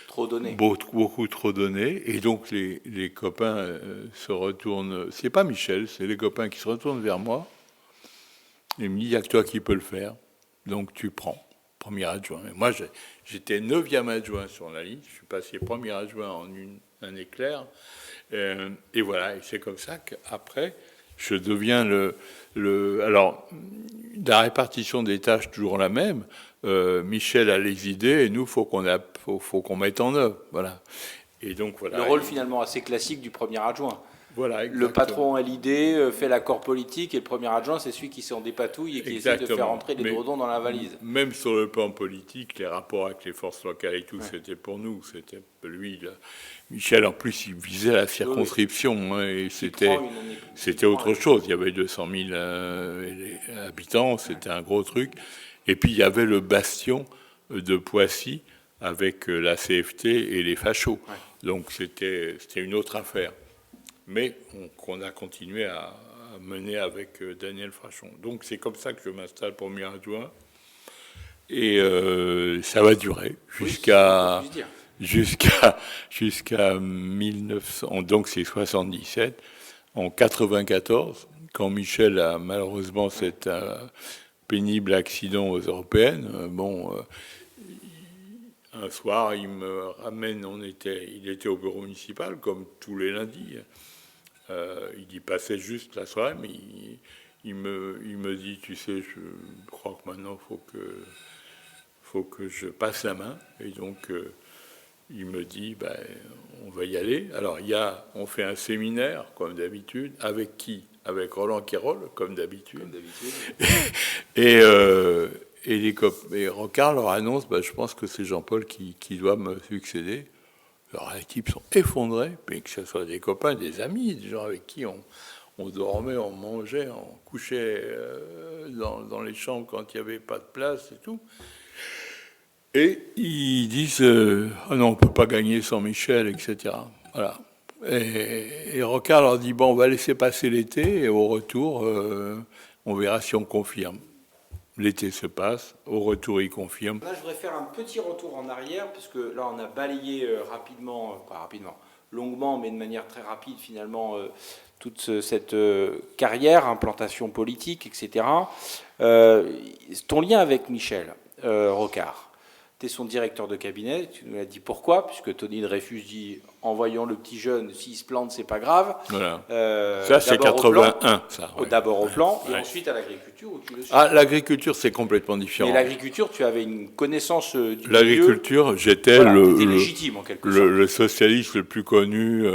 trop donné. Beaucoup trop donné. Et donc, les copains se retournent. C'est pas Michel, c'est les copains qui se retournent vers moi. Et me disent, il n'y a que toi qui peux le faire. Donc, tu prends. Premier adjoint. Et moi, j'étais 9e adjoint sur la liste. Je suis passé premier adjoint en un éclair. Et voilà. Et c'est comme ça qu'après, je deviens alors, la répartition des tâches toujours la même. Michel a les idées et nous, faut qu'on mette en œuvre. Voilà. Et donc voilà. Le rôle finalement assez classique du premier adjoint. Voilà, exactement. Le patron a l'idée, fait l'accord politique, et le premier adjoint, c'est celui qui s'en dépatouille et qui essaie de faire entrer les dredons dans la valise. Même sur le plan politique, les rapports avec les forces locales et tout, c'était pour nous. C'était lui, là. Michel, en plus, il visait la circonscription, hein, et c'était autre chose. Il y avait 200 000 habitants, c'était un gros truc. Et puis, il y avait le bastion de Poissy avec la CFT et les fachos. Ouais. Donc, c'était une autre affaire. Mais qu'on a continué à mener avec Daniel Frachon. Donc c'est comme ça que je m'installe premier adjoint. Et ça va durer jusqu'à 1900, donc c'est 77. En 94, quand Michel a malheureusement cet pénible accident aux européennes, un soir, il me ramène, il était au bureau municipal, comme tous les lundis. Il y passait juste la soirée, mais il me dit, tu sais, je crois que maintenant, faut que je passe la main. Et donc, il me dit, on va y aller. Alors, on fait un séminaire, comme d'habitude. Avec qui? Avec Roland Quérol, comme d'habitude. Et Rocard leur annonce, je pense que c'est Jean-Paul qui doit me succéder. Alors, les types sont effondrés, mais que ce soit des copains, des amis, des gens avec qui on dormait, on mangeait, on couchait dans les chambres quand il n'y avait pas de place et tout. Et ils disent ah non, on ne peut pas gagner sans Michel, etc. Voilà. Et Rocard leur dit on va laisser passer l'été et au retour, on verra si on confirme. L'été se passe, au retour, il confirme. Là, je voudrais faire un petit retour en arrière, parce que là, on a balayé longuement, mais de manière très rapide, finalement, toute cette carrière, implantation politique, etc. Ton lien avec Michel Rocard, tu es son directeur de cabinet, tu nous as dit pourquoi, puisque Tony Dreyfus dit, en voyant le petit jeune, s'il se plante, c'est pas grave. Voilà. Ça, c'est 81, ça. Ouais. D'abord au plan, et ensuite à l'agriculture, où tu le suis. Ah, l'agriculture, c'est complètement différent. Et l'agriculture, tu avais une connaissance du l'agriculture, j'étais légitime, en quelque sorte. le socialiste le plus connu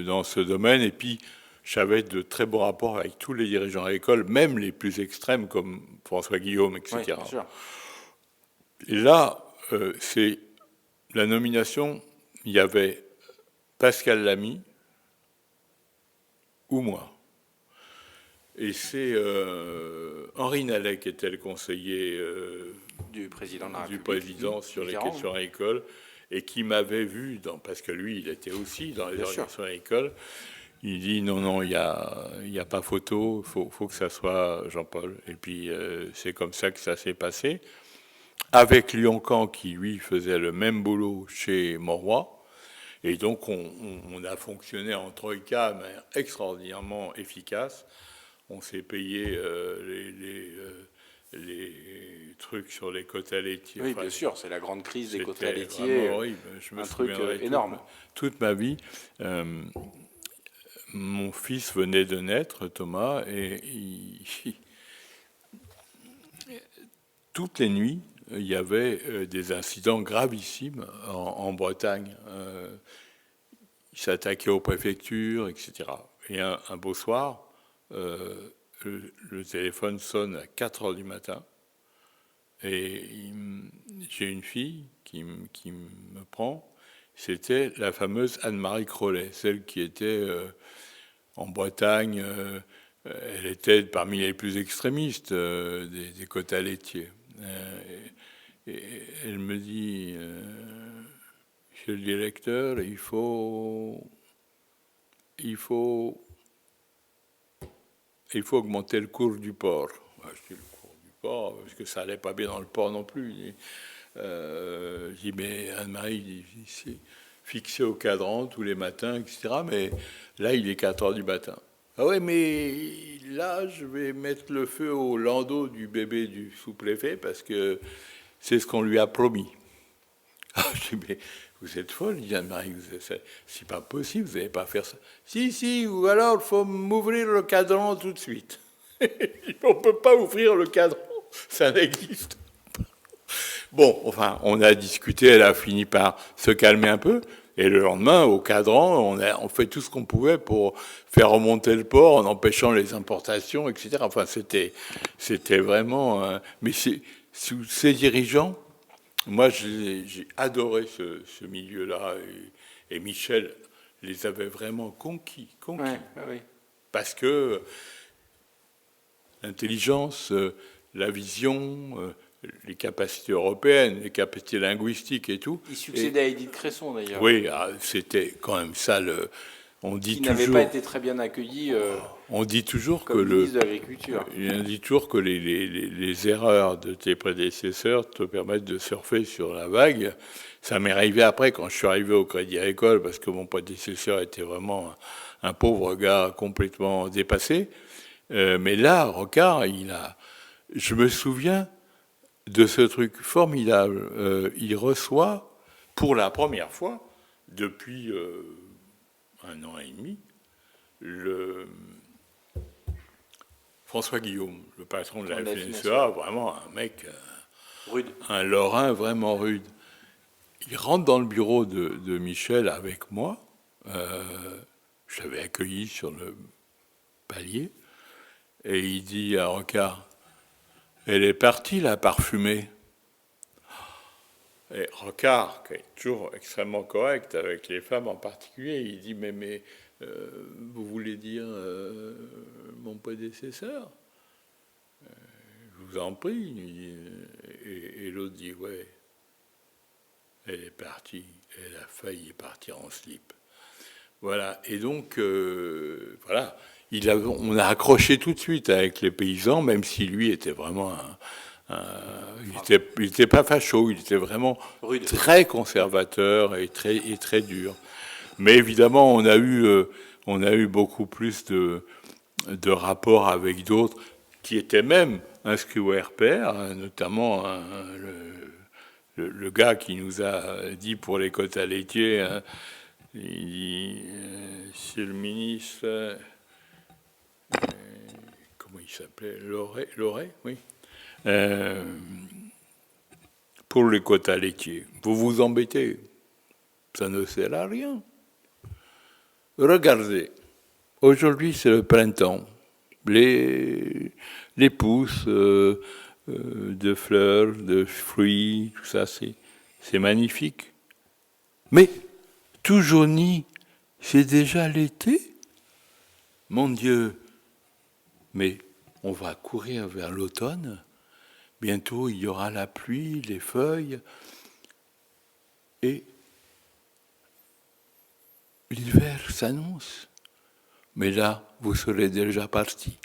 dans ce domaine, et puis j'avais de très bons rapports avec tous les dirigeants agricoles, même les plus extrêmes, comme François Guillaume, etc. Oui, bien sûr. Et là, c'est la nomination, il y avait Pascal Lamy ou moi. Et c'est Henri Nallet qui était le conseiller du président sur les questions agricoles et qui m'avait vu, parce que lui, il était aussi dans les organisations agricoles. Il dit non, il y a pas photo, faut que ça soit Jean-Paul. Et puis c'est comme ça que ça s'est passé. Avec Lyoncan qui, lui, faisait le même boulot chez Mauroy. Et donc, on a fonctionné en troïka, mais extraordinairement efficace. On s'est payé les trucs sur les quotas laitiers. Oui, bien sûr, c'est la grande crise des quotas laitiers. Horrible. Je me souviendrai énorme. Toute ma vie. Mon fils venait de naître, Thomas, et toutes les nuits, il y avait des incidents gravissimes en Bretagne. Ils s'attaquaient aux préfectures, etc. Et un beau soir, le téléphone sonne à 4 heures du matin. Et j'ai une fille qui me prend. C'était la fameuse Anne-Marie Crollet, celle qui était en Bretagne. Elle était parmi les plus extrémistes des quotas laitiers. Et elle me dit, monsieur le directeur, il faut augmenter le cours du porc. Je dis le cours du porc, parce que ça allait pas bien dans le porc non plus. Je dis, mais Anne-Marie, c'est fixé au cadran tous les matins, etc. Mais là, il est 4 heures du matin. Ah ouais, mais là, je vais mettre le feu au landau du bébé du sous-préfet parce que c'est ce qu'on lui a promis. Ah, je dis, mais vous êtes folle, dit Anne-Marie, c'est pas possible, vous n'allez pas faire ça. Si, ou alors il faut m'ouvrir le cadran tout de suite. On ne peut pas ouvrir le cadran, ça n'existe pas. Bon, enfin, on a discuté, elle a fini par se calmer un peu. Et le lendemain, au cadran, on fait tout ce qu'on pouvait pour faire remonter le port en empêchant les importations, etc. Enfin, c'était vraiment... mais ces dirigeants, moi, j'ai adoré ce milieu-là. Et Michel les avait vraiment conquis. Ouais. Parce que l'intelligence, la vision... les capacités européennes, les capacités linguistiques et tout. Il succédait à Édith Cresson, d'ailleurs. Oui, c'était quand même ça. On dit qui toujours, n'avait pas été très bien accueilli on dit toujours comme que ministre de l'Agriculture. On dit toujours que les erreurs de tes prédécesseurs te permettent de surfer sur la vague. Ça m'est arrivé après, quand je suis arrivé au Crédit Agricole, parce que mon prédécesseur était vraiment un pauvre gars complètement dépassé. Mais là, Rocard, je me souviens de ce truc formidable. Il reçoit, pour la première fois, depuis 1 an et demi, François Guillaume, le patron de la FNSEA, vraiment un mec, rude, un Lorrain vraiment rude. il rentre dans le bureau de Michel avec moi. Je l'avais accueilli sur le palier. Et il dit à Rocard, « Elle est partie, la parfumée ?» Et Rocard, qui est toujours extrêmement correct avec les femmes en particulier, il dit, « Mais vous voulez dire mon prédécesseur ? Je vous en prie. » Et l'autre dit, « Ouais, elle est partie, elle a failli partir en slip. » Voilà, et donc, voilà, on a accroché tout de suite avec les paysans, même si lui était vraiment il était pas facho, il était vraiment très conservateur et très dur. Mais évidemment, on a eu beaucoup plus de rapports avec d'autres qui étaient même inscrits au RPR, notamment le gars qui nous a dit pour les quotas laitiers, il dit, c'est le ministre, comment il s'appelait, Loret, oui. Pour les quotas laitiers, vous vous embêtez, ça ne sert à rien. Regardez, aujourd'hui c'est le printemps, les pousses de fleurs, de fruits, tout ça, c'est magnifique. Mais tout jauni, c'est déjà l'été? Mon Dieu, mais on va courir vers l'automne. Bientôt, il y aura la pluie, les feuilles. Et l'hiver s'annonce. Mais là, vous serez déjà partis.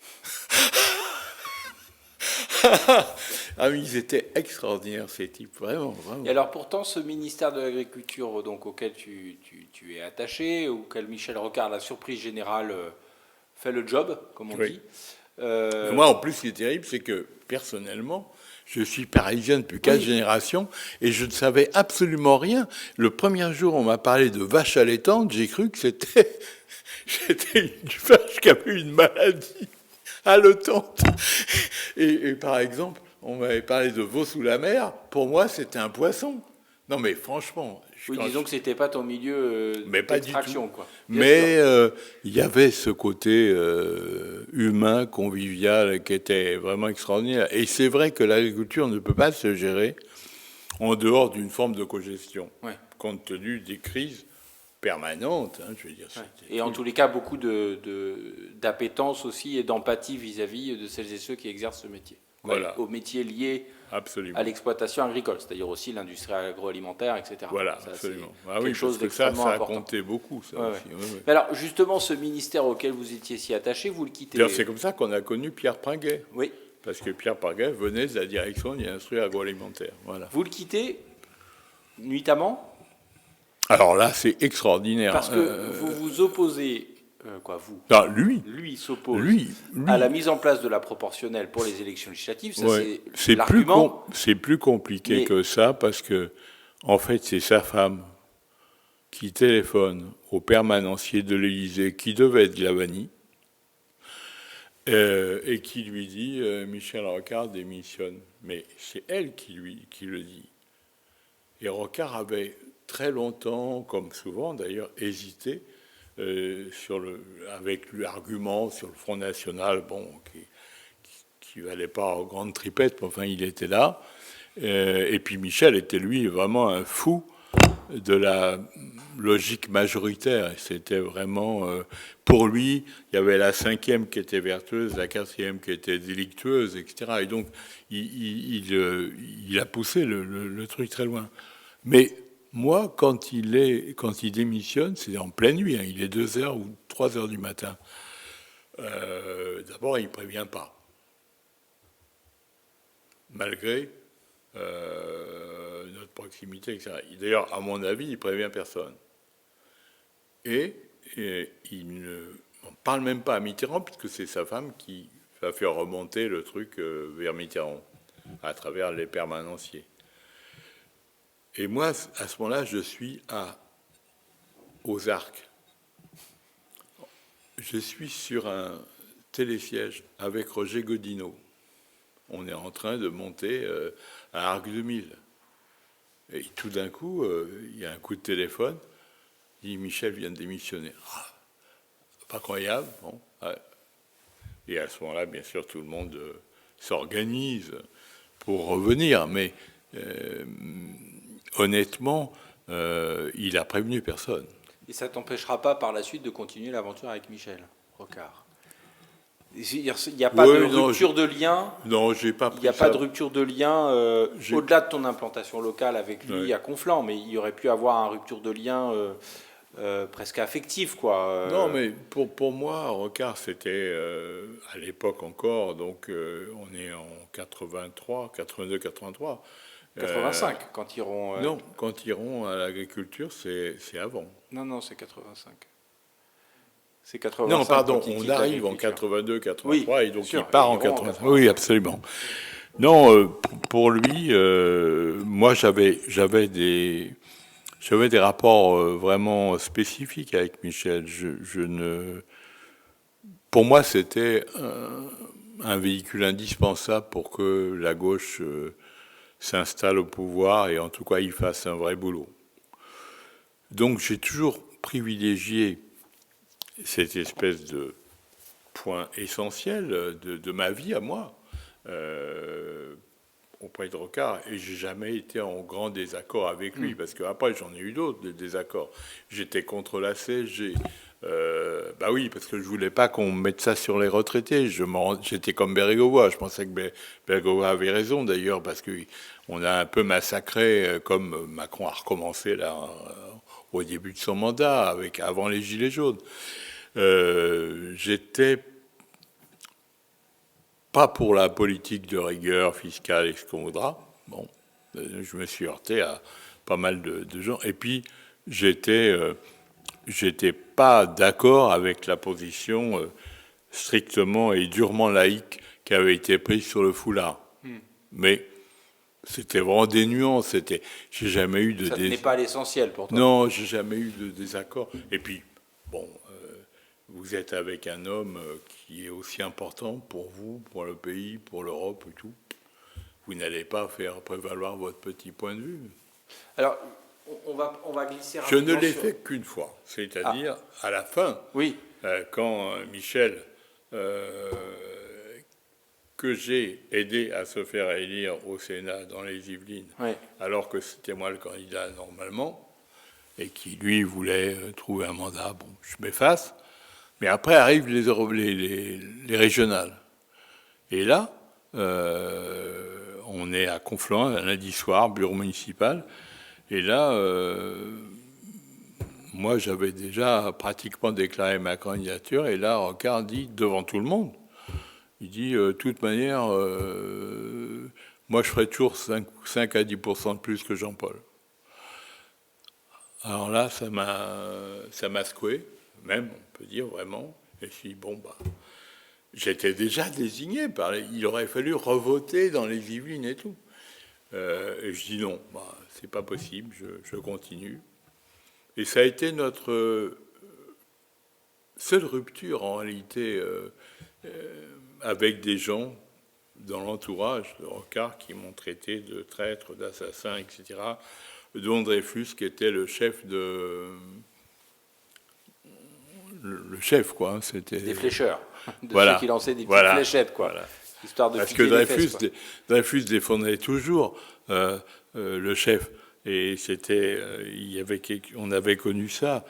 Ah oui, ils étaient extraordinaires, ces types, vraiment, vraiment. Et alors pourtant, ce ministère de l'Agriculture donc, auquel tu es attaché, auquel Michel Rocard, la surprise générale, fait le job, comme on dit. Moi, en plus, ce qui est terrible, c'est que, personnellement, je suis parisien depuis 4 générations et je ne savais absolument rien. Le premier jour, on m'a parlé de vache allaitante, j'ai cru que c'était une vache qui avait une maladie allaitante. Et par exemple, on m'avait parlé de veau sous la mer. Pour moi, c'était un poisson. Non, mais franchement... disons que c'était pas ton milieu d'extraction, quoi. Mais il y avait ce côté humain, convivial, qui était vraiment extraordinaire. Et c'est vrai que l'agriculture ne peut pas se gérer en dehors d'une forme de cogestion, compte tenu des crises permanentes. Je veux dire. Et en tous les cas, beaucoup d'appétence aussi et d'empathie vis-à-vis de celles et ceux qui exercent ce métier. Voilà. Au métier lié à l'exploitation agricole, c'est-à-dire aussi l'industrie agroalimentaire, etc. Voilà, ça, absolument. Quelque chose d'extrêmement important. Ça a compté beaucoup, ça aussi. Mais alors, justement, ce ministère auquel vous étiez si attaché, vous le quittez... D'ailleurs, c'est comme ça qu'on a connu Pierre Pringuet. Oui. Parce que Pierre Pringuet venait de la direction de l'industrie agroalimentaire. Voilà. Vous le quittez nuitamment? Alors là, c'est extraordinaire. Parce que vous vous opposez... vous? Non, lui s'oppose à la mise en place de la proportionnelle pour les élections législatives. Ça, c'est l'argument. C'est plus compliqué que ça parce que, en fait, c'est sa femme qui téléphone au permanencier de l'Élysée, qui devait être Glavany, et qui lui dit Michel Rocard démissionne. Mais c'est elle qui le dit. Et Rocard avait très longtemps, comme souvent d'ailleurs, hésité avec l'argument sur le Front National, qui valait pas aux grandes tripettes, mais enfin il était là. Et puis Michel était lui vraiment un fou de la logique majoritaire. C'était vraiment pour lui, il y avait la 5e qui était vertueuse, la 4e qui était délictueuse, etc. Et donc il a poussé le truc très loin. Mais moi, quand il démissionne, c'est en pleine nuit, il est 2h ou 3h du matin. D'abord, il ne prévient pas. Malgré notre proximité, etc. D'ailleurs, à mon avis, il ne prévient personne. Et il ne parle même pas à Mitterrand, puisque c'est sa femme qui va faire remonter le truc vers Mitterrand, à travers les permanenciers. Et moi, à ce moment-là, je suis aux Arcs. Je suis sur un télésiège avec Roger Godinot. On est en train de monter à Arc 2000. Et tout d'un coup, il y a un coup de téléphone. Il dit Michel vient de démissionner. Ah, pas croyable. Bon, ouais. Et à ce moment-là, bien sûr, tout le monde s'organise pour revenir. Mais honnêtement, il a prévenu personne. Et ça t'empêchera pas par la suite de continuer l'aventure avec Michel Rocard. Il n'y a pas de rupture de lien. Non, j'ai pas pris. Il n'y a pas de rupture de lien au-delà de ton implantation locale avec lui Ouais. à Conflans, mais il y aurait pu avoir une rupture de lien presque affective, quoi. Non, mais pour moi, Rocard, c'était à l'époque encore, donc on est en 83, 82, 83. 85, quand ils iront. Non, quand ils iront à l'agriculture, c'est avant. Non, c'est 85. C'est 85. Non, pardon, quand ils on quittent arrive en l'agriculture. 82, 83, Oui, et donc sûr, il part ils en iront en 83. Oui, absolument. Non, pour lui, moi j'avais des rapports vraiment spécifiques avec Michel. Pour moi, c'était un véhicule indispensable pour que la gauche s'installe au pouvoir et en tout cas il fasse un vrai boulot. Donc j'ai toujours privilégié cette espèce de point essentiel de ma vie à moi auprès de Rocard, et j'ai jamais été en grand désaccord avec lui, parce qu'après j'en ai eu d'autres des désaccords. J'étais contre la CSG. Bah oui, parce que je voulais pas qu'on mette ça sur les retraités. J'étais comme Bérégovoy. Je pensais que Bérégovoy avait raison d'ailleurs, parce qu'on a un peu massacré, comme Macron a recommencé là au début de son mandat, avant les Gilets jaunes. J'étais pas pour la politique de rigueur fiscale et ce qu'on voudra. Bon, je me suis heurté à pas mal de gens. Et puis, j'étais pas d'accord avec la position strictement et durement laïque qui avait été prise sur le foulard. Mais c'était vraiment des nuances. J'ai jamais eu de. Ça n'est pas l'essentiel pour toi. Non, j'ai jamais eu de désaccord. Et puis, bon, vous êtes avec un homme qui est aussi important pour vous, pour le pays, pour l'Europe et tout. Vous n'allez pas faire prévaloir votre petit point de vue. Alors, on va glisser Je rapidement ne l'ai sur- fait qu'une fois, c'est-à-dire à la fin, Oui, quand Michel, que j'ai aidé à se faire élire au Sénat dans les Yvelines, oui. alors que c'était moi le candidat normalement, et qui lui voulait trouver un mandat, bon, je m'efface. Mais après arrivent les régionales. Et là, on est à Conflans, un lundi soir, bureau municipal. Et là, moi, j'avais déjà pratiquement déclaré ma candidature. Et là, Rocard dit, devant tout le monde, il dit, de toute manière, moi, je ferai toujours 5 à 10% de plus que Jean-Paul. Alors là, ça m'a secoué, même, on peut dire vraiment. Et je dis, bon, bah, j'étais déjà désigné il aurait fallu revoter dans les Yvelines et tout. Et je dis non, bah, c'est pas possible, je continue. Et ça a été notre seule rupture en réalité avec des gens dans l'entourage de Rocard qui m'ont traité de traître, d'assassin, etc. Dont Dreyfus, qui était le chef le chef, quoi. C'était Des flécheurs. De Voilà. ceux qui lançaient des petites Voilà. fléchettes, quoi. Voilà. Histoire de Parce que piquer les fesses, quoi. Dreyfus défendait toujours le chef. Et on avait connu ça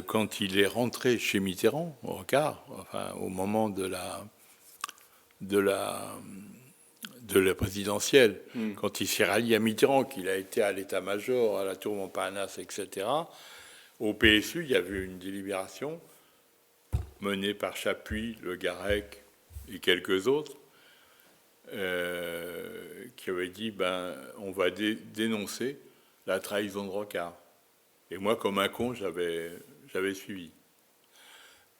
quand il est rentré chez Mitterrand, au Rocard, enfin, au moment de la présidentielle, quand il s'est rallié à Mitterrand, qu'il a été à l'état-major, à la tour Montparnasse, etc. Au PSU, il y avait une délibération menée par Chapuis, Le Garrec et quelques autres, qui avait dit on va dénoncer la trahison de Rocard. Et moi, comme un con, j'avais suivi.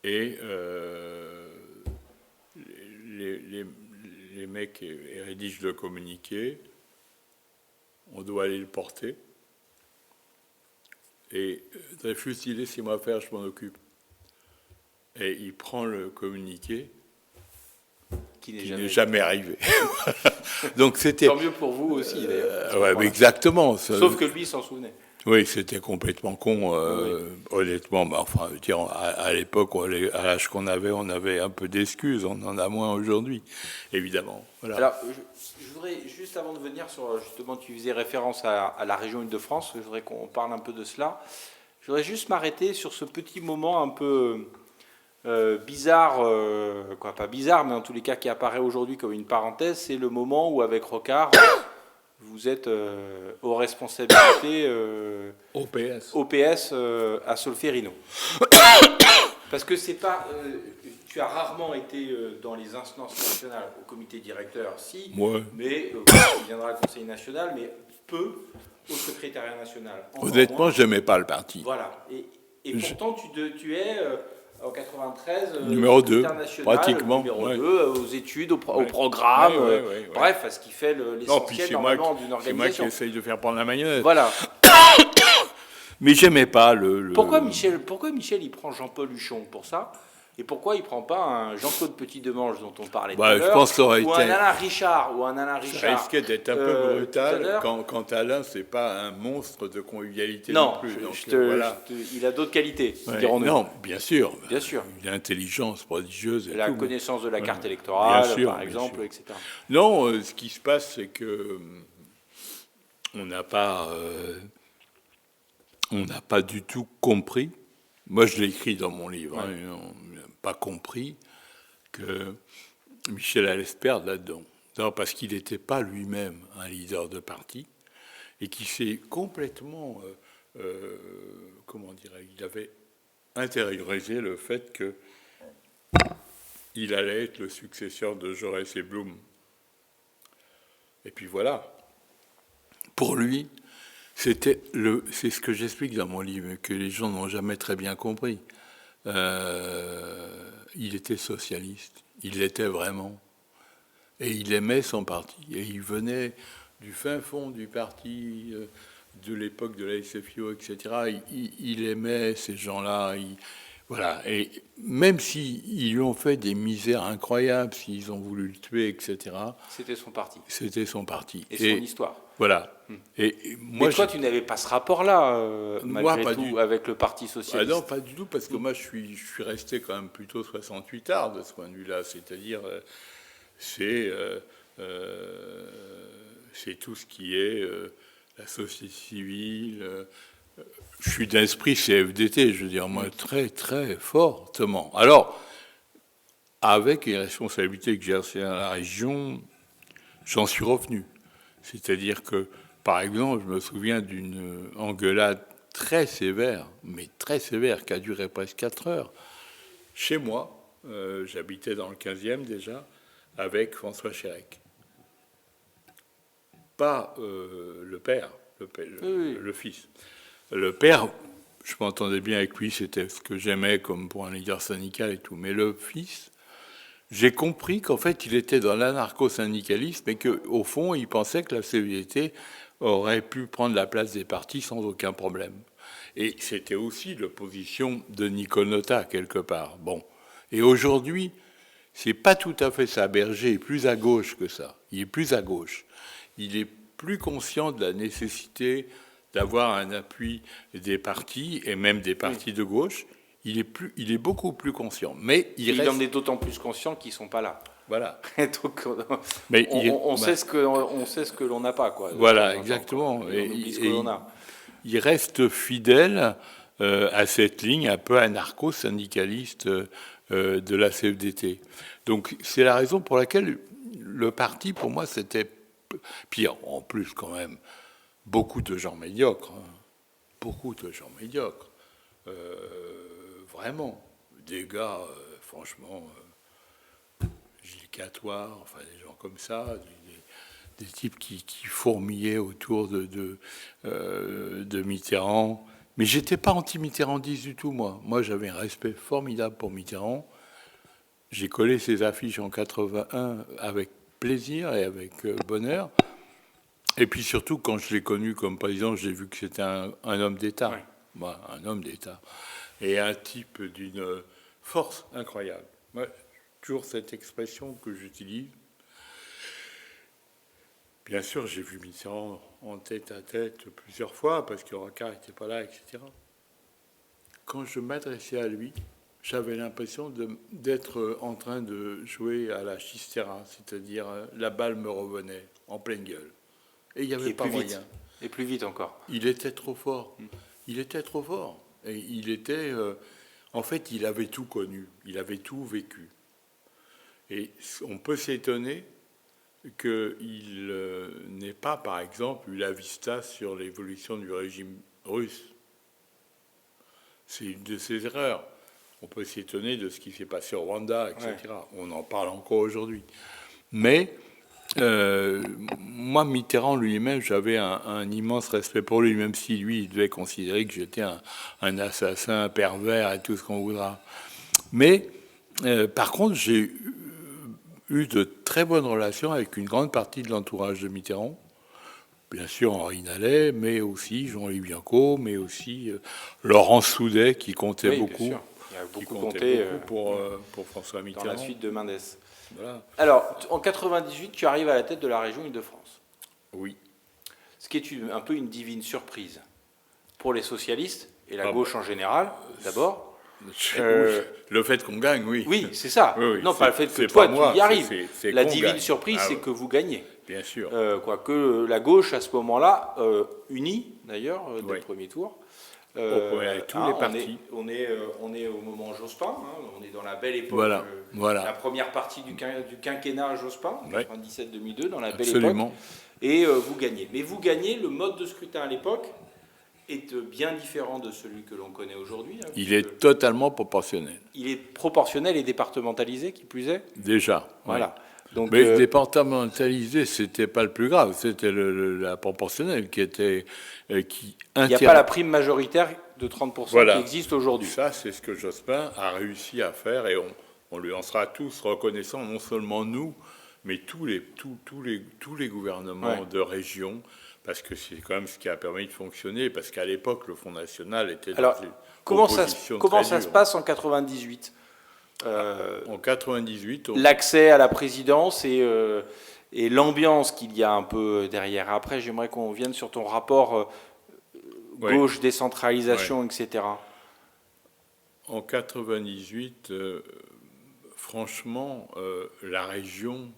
Et les mecs rédigent le communiqué, on doit aller le porter. Et Dreyfus dit, laissez-moi faire, je m'en occupe. Et il prend le communiqué, Qui qui n'est jamais arrivé. Donc c'était... Tant mieux pour vous aussi, d'ailleurs. ouais, mais exactement. Ça- Sauf que lui, il s'en souvenait. Oui, c'était complètement con, honnêtement. Bah, enfin, je veux dire, à l'époque, à l'âge qu'on avait, on avait un peu d'excuses. On en a moins aujourd'hui, évidemment. Voilà. Alors, je voudrais, juste avant de venir sur, justement, tu faisais référence à la région Île-de-France, je voudrais qu'on parle un peu de cela. Je voudrais juste m'arrêter sur ce petit moment un peu bizarre, quoi, pas bizarre, mais en tous les cas qui apparaît aujourd'hui comme une parenthèse, c'est le moment où, avec Rocard, vous êtes aux responsabilités OPS à Solferino. Parce que c'est pas... tu as rarement été dans les instances nationales, au comité directeur, si, Ouais. mais tu viendras au Conseil national, mais peu au secrétariat national. Encore Honnêtement, moins. j'aimais pas le parti. Voilà. Et pourtant, tu es en 93 Numéro 2, national, pratiquement. Numéro Ouais. 2, aux études, au programme, Ouais. bref, à ce qui fait Non, puis l'essentiel c'est moi, normalement d'une c'est moi qui organisation. essaye de faire prendre la manette. Voilà. Mais j'aimais pas le... Pourquoi Michel il prend Jean-Paul Huchon pour ça? Et pourquoi il ne prend pas un Jean-Claude Petit-Demange dont on parlait tout à l'heure, je pense que ça aurait ou été... un Alain Richard, Ça risquait d'être un peu tout à brutal l'heure. quand Alain, c'est pas un monstre de convivialité Non, non plus. Donc, voilà. Il a d'autres qualités, Ouais, dirons-nous. non, bien sûr. Bien sûr. Une intelligence prodigieuse et La tout. connaissance de la carte Ouais. électorale, Bien sûr, par bien exemple, sûr. etc. Non, ce qui se passe, c'est que on n'a pas du tout compris. Moi, je l'ai écrit dans mon livre. Ouais. Hein, on n'a pas compris que Michel allait se perdre là-dedans. D'abord parce qu'il n'était pas lui-même un leader de parti et qu'il s'est complètement, comment dirais-je, il avait intériorisé le fait que il allait être le successeur de Jaurès et Blum. Et puis voilà. Pour lui, c'est ce que j'explique dans mon livre, que les gens n'ont jamais très bien compris. Il était socialiste, il l'était vraiment. Et il aimait son parti. Et il venait du fin fond du parti, de l'époque de la SFIO, etc. Il aimait ces gens-là. Voilà. Et même s'ils lui ont fait des misères incroyables, s'ils ont voulu le tuer, etc., C'était son parti. c'était son parti. Et son histoire. Voilà. Et moi, Mais toi, tu n'avais pas ce rapport-là, Moi, malgré pas tout, du- avec le Parti Socialiste. non, pas du tout, parce que moi, je suis resté quand même plutôt 68 art de ce point de vue-là. C'est-à-dire, c'est tout ce qui est la société civile. Je suis d'esprit CFDT, je veux dire, moi, très, très fortement. Alors, avec les responsabilités que j'ai exercées dans la région, j'en suis revenu. C'est-à-dire que, par exemple, je me souviens d'une engueulade très sévère, mais très sévère, qui a duré presque 4 heures, chez moi, j'habitais dans le 15e déjà, avec François Chérec. Pas le père, le fils. Le père, je m'entendais bien avec lui, c'était ce que j'aimais comme pour un leader syndical et tout, mais le fils, j'ai compris qu'en fait, il était dans l'anarcho-syndicalisme et qu'au fond, il pensait que la CGT aurait pu prendre la place des partis sans aucun problème. Et c'était aussi l'opposition de Nicole Notat, quelque part. Bon. Et aujourd'hui, c'est pas tout à fait ça. Berger est plus à gauche que ça. Il est plus à gauche. Il est plus conscient de la nécessité d'avoir un appui des partis, et même des partis de gauche. Il est beaucoup plus conscient. Mais il en est d'autant plus conscient qu'ils ne sont pas là. Voilà. Donc, Mais on sait ce que l'on n'a pas, quoi. Voilà, exactement. On oublie ce que l'on a. Il reste fidèle à cette ligne un peu anarcho-syndicaliste de la CFDT. Donc c'est la raison pour laquelle le parti, pour moi, c'était pire. En plus, quand même, beaucoup de gens médiocres. Hein. Beaucoup de gens médiocres. Vraiment. Des gars, franchement, Gilles Catoire, enfin des gens comme ça, des types qui fourmillaient autour de Mitterrand. Mais j'étais pas anti-mitterrandiste du tout, moi. Moi, j'avais un respect formidable pour Mitterrand. J'ai collé ses affiches en 81 avec plaisir et avec bonheur. Et puis surtout, quand je l'ai connu comme président, j'ai vu que c'était un homme d'État. Ouais. Voilà, un homme d'État. Et un type d'une force incroyable. Ouais, toujours cette expression que j'utilise. Bien sûr, j'ai vu Mitterrand en tête à tête plusieurs fois, parce que Rocard n'était pas là, etc. Quand je m'adressais à lui, j'avais l'impression d'être en train de jouer à la chistera, c'est-à-dire la balle me revenait en pleine gueule. Et il n'y avait pas moyen. Et plus vite encore. Il était trop fort. Il était trop fort. Et il était... en fait, il avait tout connu. Il avait tout vécu. Et on peut s'étonner qu'il n'ait pas, par exemple, eu la vista sur l'évolution du régime russe. C'est une de ses erreurs. On peut s'étonner de ce qui s'est passé au Rwanda, etc. Ouais. On en parle encore aujourd'hui. Mais moi, Mitterrand lui-même, j'avais un immense respect pour lui, même si lui, il devait considérer que j'étais un assassin, un pervers et tout ce qu'on voudra. Mais par contre, j'ai eu de très bonnes relations avec une grande partie de l'entourage de Mitterrand. Bien sûr Henri Nallet, mais aussi Jean-Louis Bianco, mais aussi Laurence Soudet, qui comptait beaucoup. Bien sûr. Il a beaucoup compté pour François Mitterrand. Dans la suite de Mendes. Voilà. Alors, en 98, tu arrives à la tête de la région Île-de-France. Oui. Ce qui est un peu une divine surprise pour les socialistes et la gauche en général, d'abord. Le fait qu'on gagne, oui. Oui, c'est ça. Oui, non, pas le fait que toi, tu y arrives. La divine gagne. surprise, c'est que vous gagnez. Bien sûr. Quoique la gauche, à ce moment-là, unie, d'ailleurs, dès le premier tour. Avec tous les partis. On est au moment Jospin, on est dans la belle époque. Voilà. La première partie du quinquennat Jospin, 97-2002, dans la belle Absolument. époque. Et vous gagnez. Mais vous gagnez, le mode de scrutin à l'époque est bien différent de celui que l'on connaît aujourd'hui. Il est totalement proportionnel. Il est proportionnel et départementalisé, qui plus est. Déjà. Voilà. Oui. Donc, mais départementalisé, c'était pas le plus grave, c'était la proportionnelle qui était... il n'y a pas la prime majoritaire de 30% qui existe aujourd'hui. Ça, c'est ce que Jospin a réussi à faire, et on lui en sera tous reconnaissants, non seulement nous, mais tous les gouvernements de région, parce que c'est quand même ce qui a permis de fonctionner, parce qu'à l'époque, le Front National était dans une comment ça se passe en 98 en 98, l'accès à la présidence et l'ambiance qu'il y a un peu derrière. Après, j'aimerais qu'on vienne sur ton rapport gauche, décentralisation, etc. En 98, franchement, la région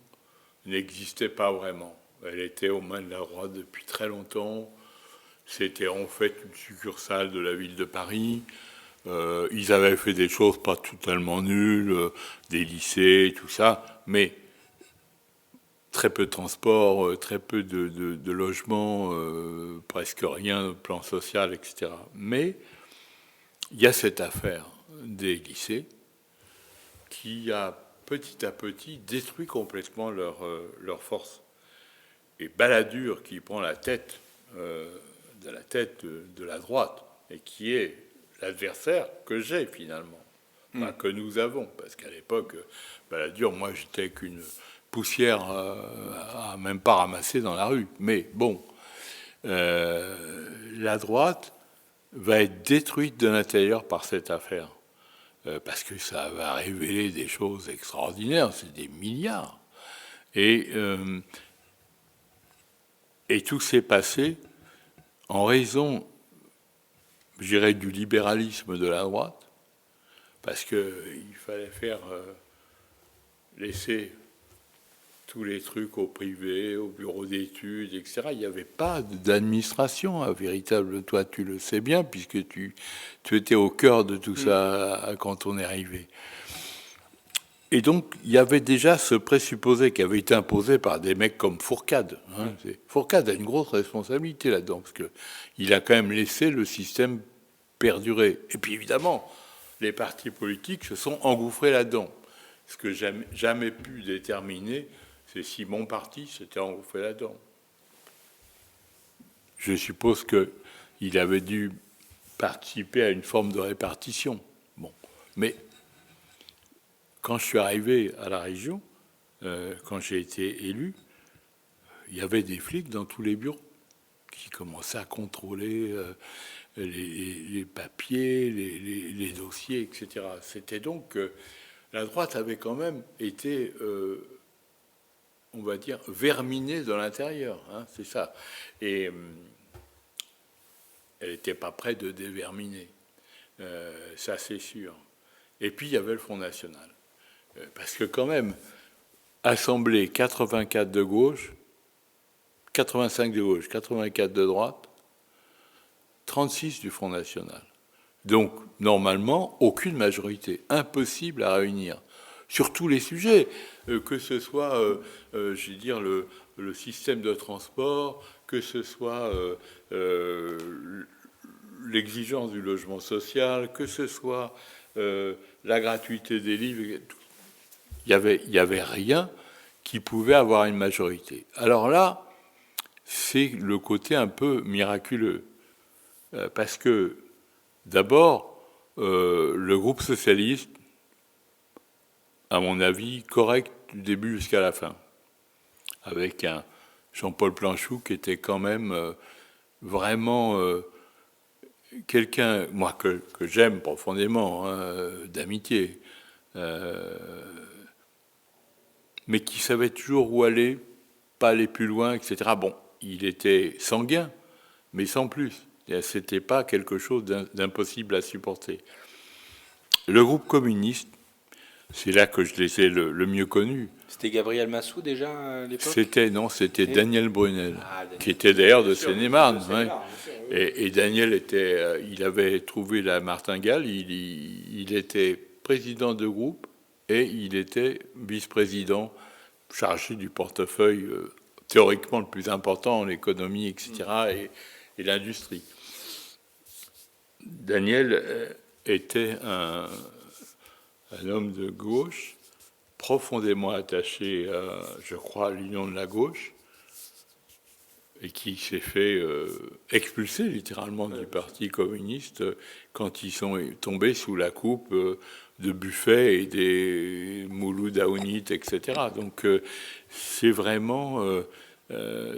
n'existait pas vraiment. Elle était aux mains de la droite depuis très longtemps. C'était en fait une succursale de la ville de Paris. Ils avaient fait des choses pas totalement nulles, des lycées, tout ça, mais très peu de transport, très peu de logements, presque rien de plan social, etc. Mais il y a cette affaire des lycées qui a petit à petit détruit complètement leur force. Et Balladur, qui prend la tête de la droite, et qui est l'adversaire que j'ai finalement, que nous avons, parce qu'à l'époque, Balladur, moi j'étais qu'une poussière à même pas ramasser dans la rue. Mais bon, la droite va être détruite de l'intérieur par cette affaire, parce que ça va révéler des choses extraordinaires, c'est des milliards. Et tout s'est passé en raison, je dirais, du libéralisme de la droite, parce qu'il fallait laisser tous les trucs au privé, au bureau d'études, etc. Il n'y avait pas d'administration véritable. Toi, tu le sais bien, puisque tu étais au cœur de tout ça quand on est arrivé. Et donc, il y avait déjà ce présupposé qui avait été imposé par des mecs comme Fourcade. Fourcade a une grosse responsabilité là-dedans, parce qu'il a quand même laissé le système perdurer. Et puis, évidemment, les partis politiques se sont engouffrés là-dedans. Ce que j'ai jamais pu déterminer, c'est si mon parti s'était engouffré là-dedans. Je suppose qu'il avait dû participer à une forme de répartition. Bon, mais quand je suis arrivé à la région, quand j'ai été élu, il y avait des flics dans tous les bureaux qui commençaient à contrôler les papiers, les dossiers, etc. C'était donc La droite avait quand même été, on va dire, verminée de l'intérieur, hein, c'est ça. Et elle n'était pas prête de déverminer, ça c'est sûr. Et puis il y avait le Front National. Parce que quand même, Assemblée 84 de gauche, 85 de gauche, 84 de droite, 36 du Front National. Donc, normalement, aucune majorité, impossible à réunir, sur tous les sujets, que ce soit, je veux dire, le système de transport, que ce soit l'exigence du logement social, que ce soit la gratuité des livres, il y avait rien qui pouvait avoir une majorité. Alors là, c'est le côté un peu miraculeux, parce que d'abord, le groupe socialiste, à mon avis, correct du début jusqu'à la fin, avec un Jean-Paul Planchou qui était quand même vraiment quelqu'un, moi, que j'aime profondément, hein, d'amitié, mais qui savait toujours où aller, pas aller plus loin, etc. Bon, il était sanguin, mais sans plus. C'était pas quelque chose d'impossible à supporter. Le groupe communiste, c'est là que je les ai le mieux connus. C'était Gabriel Massou déjà à l'époque ? C'était Daniel Brunel, qui était d'ailleurs de Seine-et-Marne. Ouais. Et Daniel il avait trouvé la martingale, il était président de groupe et il était vice-président chargé du portefeuille théoriquement le plus important, l'économie, etc., et l'industrie. Daniel était un homme de gauche, profondément attaché à, je crois, l'union de la gauche, et qui s'est fait expulser littéralement du Parti communiste quand ils sont tombés sous la coupe de Buffet et des Mouloud Aounit, etc. Donc c'est vraiment...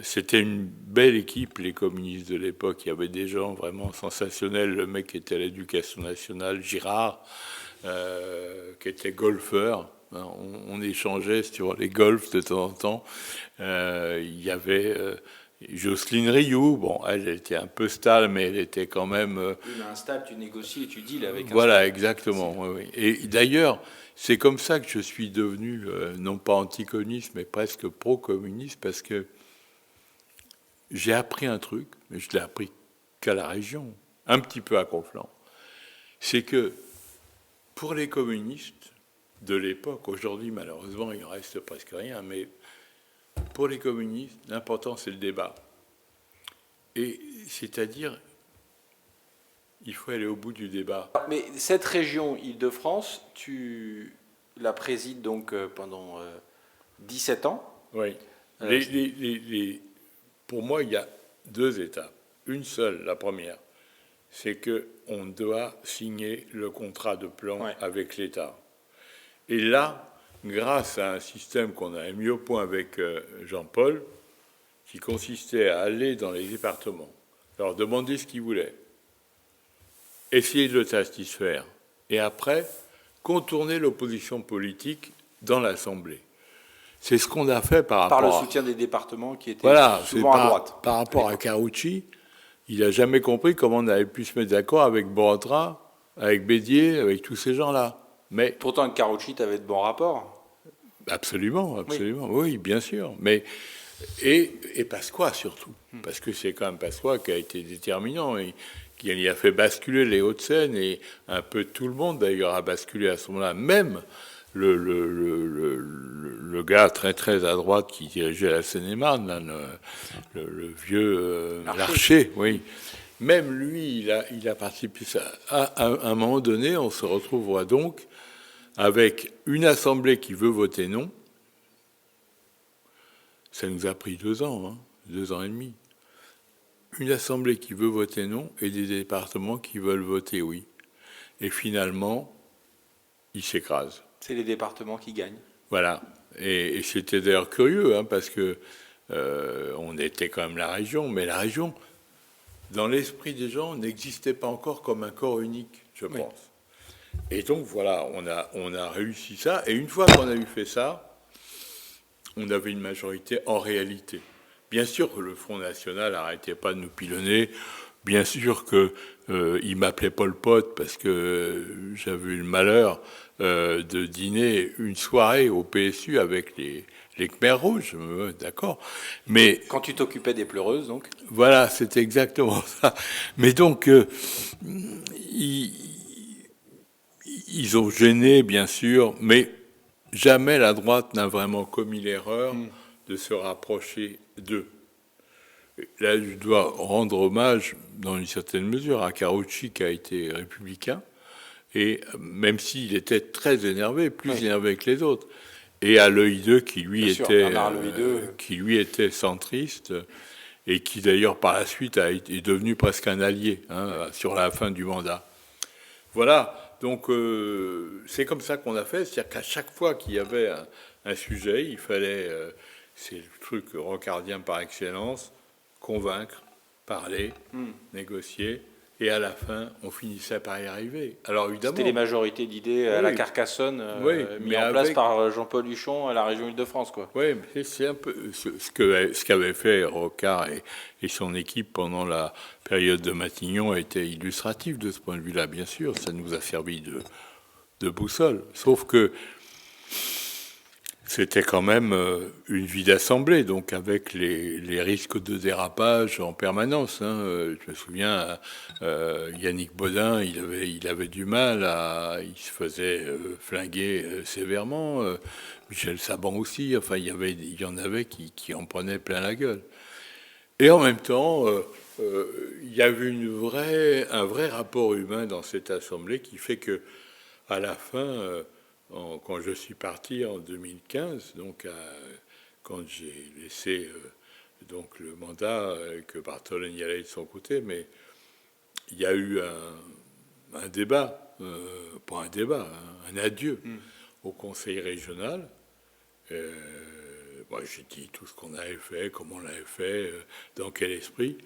c'était une belle équipe, les communistes de l'époque. Il y avait des gens vraiment sensationnels. Le mec qui était à l'Éducation nationale, Girard, qui était golfeur. On échangeait sur les golfs de temps en temps. Il y avait Jocelyne Rioux. Bon, elle était un peu stable, mais elle était quand même... mais instable, tu négocies et tu deals avec un voilà, stable. exactement. Oui. Et d'ailleurs, c'est comme ça que je suis devenu, non pas anticommuniste, mais presque pro-communiste, parce que j'ai appris un truc, mais je l'ai appris qu'à la région, un petit peu à Conflans. C'est que pour les communistes de l'époque, aujourd'hui malheureusement il ne reste presque rien, mais pour les communistes, l'important c'est le débat. Et c'est-à-dire, il faut aller au bout du débat. Mais cette région Île-de-France, tu la présides donc pendant 17 ans. Oui. Pour moi, il y a deux étapes. Une seule, la première, c'est qu'on doit signer le contrat de plan avec l'État. Et là, grâce à un système qu'on avait mis au point avec Jean-Paul, qui consistait à aller dans les départements, leur demander ce qu'ils voulaient, essayer de le satisfaire, et après, contourner l'opposition politique dans l'Assemblée. C'est ce qu'on a fait par rapport le soutien des départements qui étaient souvent à droite. Par rapport à Carucci, il n'a jamais compris comment on avait pu se mettre d'accord avec Borotra, avec Bédier, avec tous ces gens-là. Mais pourtant, Carucci, tu avais de bons rapports. Absolument, oui, bien sûr. Mais et Pasqua surtout, parce que c'est quand même Pasqua qui a été déterminant et qui y a fait basculer les Hauts-de-Seine, et un peu tout le monde d'ailleurs a basculé à ce moment-là, même le gars très très à droite qui dirigeait la Seine-et-Marne, le vieux Larcher, oui. Même lui, il a participé à ça. À un moment donné, on se retrouvera donc avec une assemblée qui veut voter non. Ça nous a pris 2 ans, 2 ans et demi. Une assemblée qui veut voter non et des départements qui veulent voter oui. Et finalement, ils s'écrasent. C'est les départements qui gagnent. Voilà. Et c'était d'ailleurs curieux, parce que on était quand même la région, mais la région, dans l'esprit des gens, n'existait pas encore comme un corps unique, je pense. Et donc voilà, on a réussi ça. Et une fois qu'on a eu fait ça, on avait une majorité en réalité. Bien sûr que le Front National n'arrêtait pas de nous pilonner. Bien sûr qu'il m'appelait Pol Pot parce que j'avais eu le malheur de dîner une soirée au PSU avec les Khmers rouges, d'accord. Mais Quand tu t'occupais des pleureuses, donc. voilà, c'était exactement ça. Mais donc, ils ont gêné, bien sûr, mais jamais la droite n'a vraiment commis l'erreur de se rapprocher d'eux. Là, je dois rendre hommage, dans une certaine mesure, à Carucci, qui a été républicain, et même s'il était très énervé, plus énervé que les autres, et à l'œil 2 qui lui était centriste, et qui d'ailleurs par la suite est devenu presque un allié sur la fin du mandat. Voilà, donc c'est comme ça qu'on a fait, c'est-à-dire qu'à chaque fois qu'il y avait un sujet, il fallait, c'est le truc rocardien par excellence, convaincre, parler, négocier, et à la fin, on finissait par y arriver. Alors évidemment, C'était les majorités d'idées à la Carcassonne, mis en place par Jean-Paul Huchon à la région Île-de-France, quoi. Oui, mais c'est un peu ce qu'avait fait Rocard et son équipe pendant la période de Matignon a été illustratif de ce point de vue-là, bien sûr. Ça nous a servi de boussole. Sauf que c'était quand même une vie d'assemblée, donc avec les risques de dérapage en permanence. Je me souviens, Yannick Bodin, il avait du mal il se faisait flinguer sévèrement. Michel Saban aussi. Enfin, il y en avait qui en prenaient plein la gueule. Et en même temps, il y avait un vrai rapport humain dans cette assemblée qui fait que, à la fin. Quand je suis parti en 2015, donc quand j'ai laissé donc le mandat que Bartolone allait de son côté, mais il y a eu un débat, pas un débat, un adieu au Conseil régional. Moi, j'ai dit tout ce qu'on avait fait, comment on l'avait fait, dans quel esprit.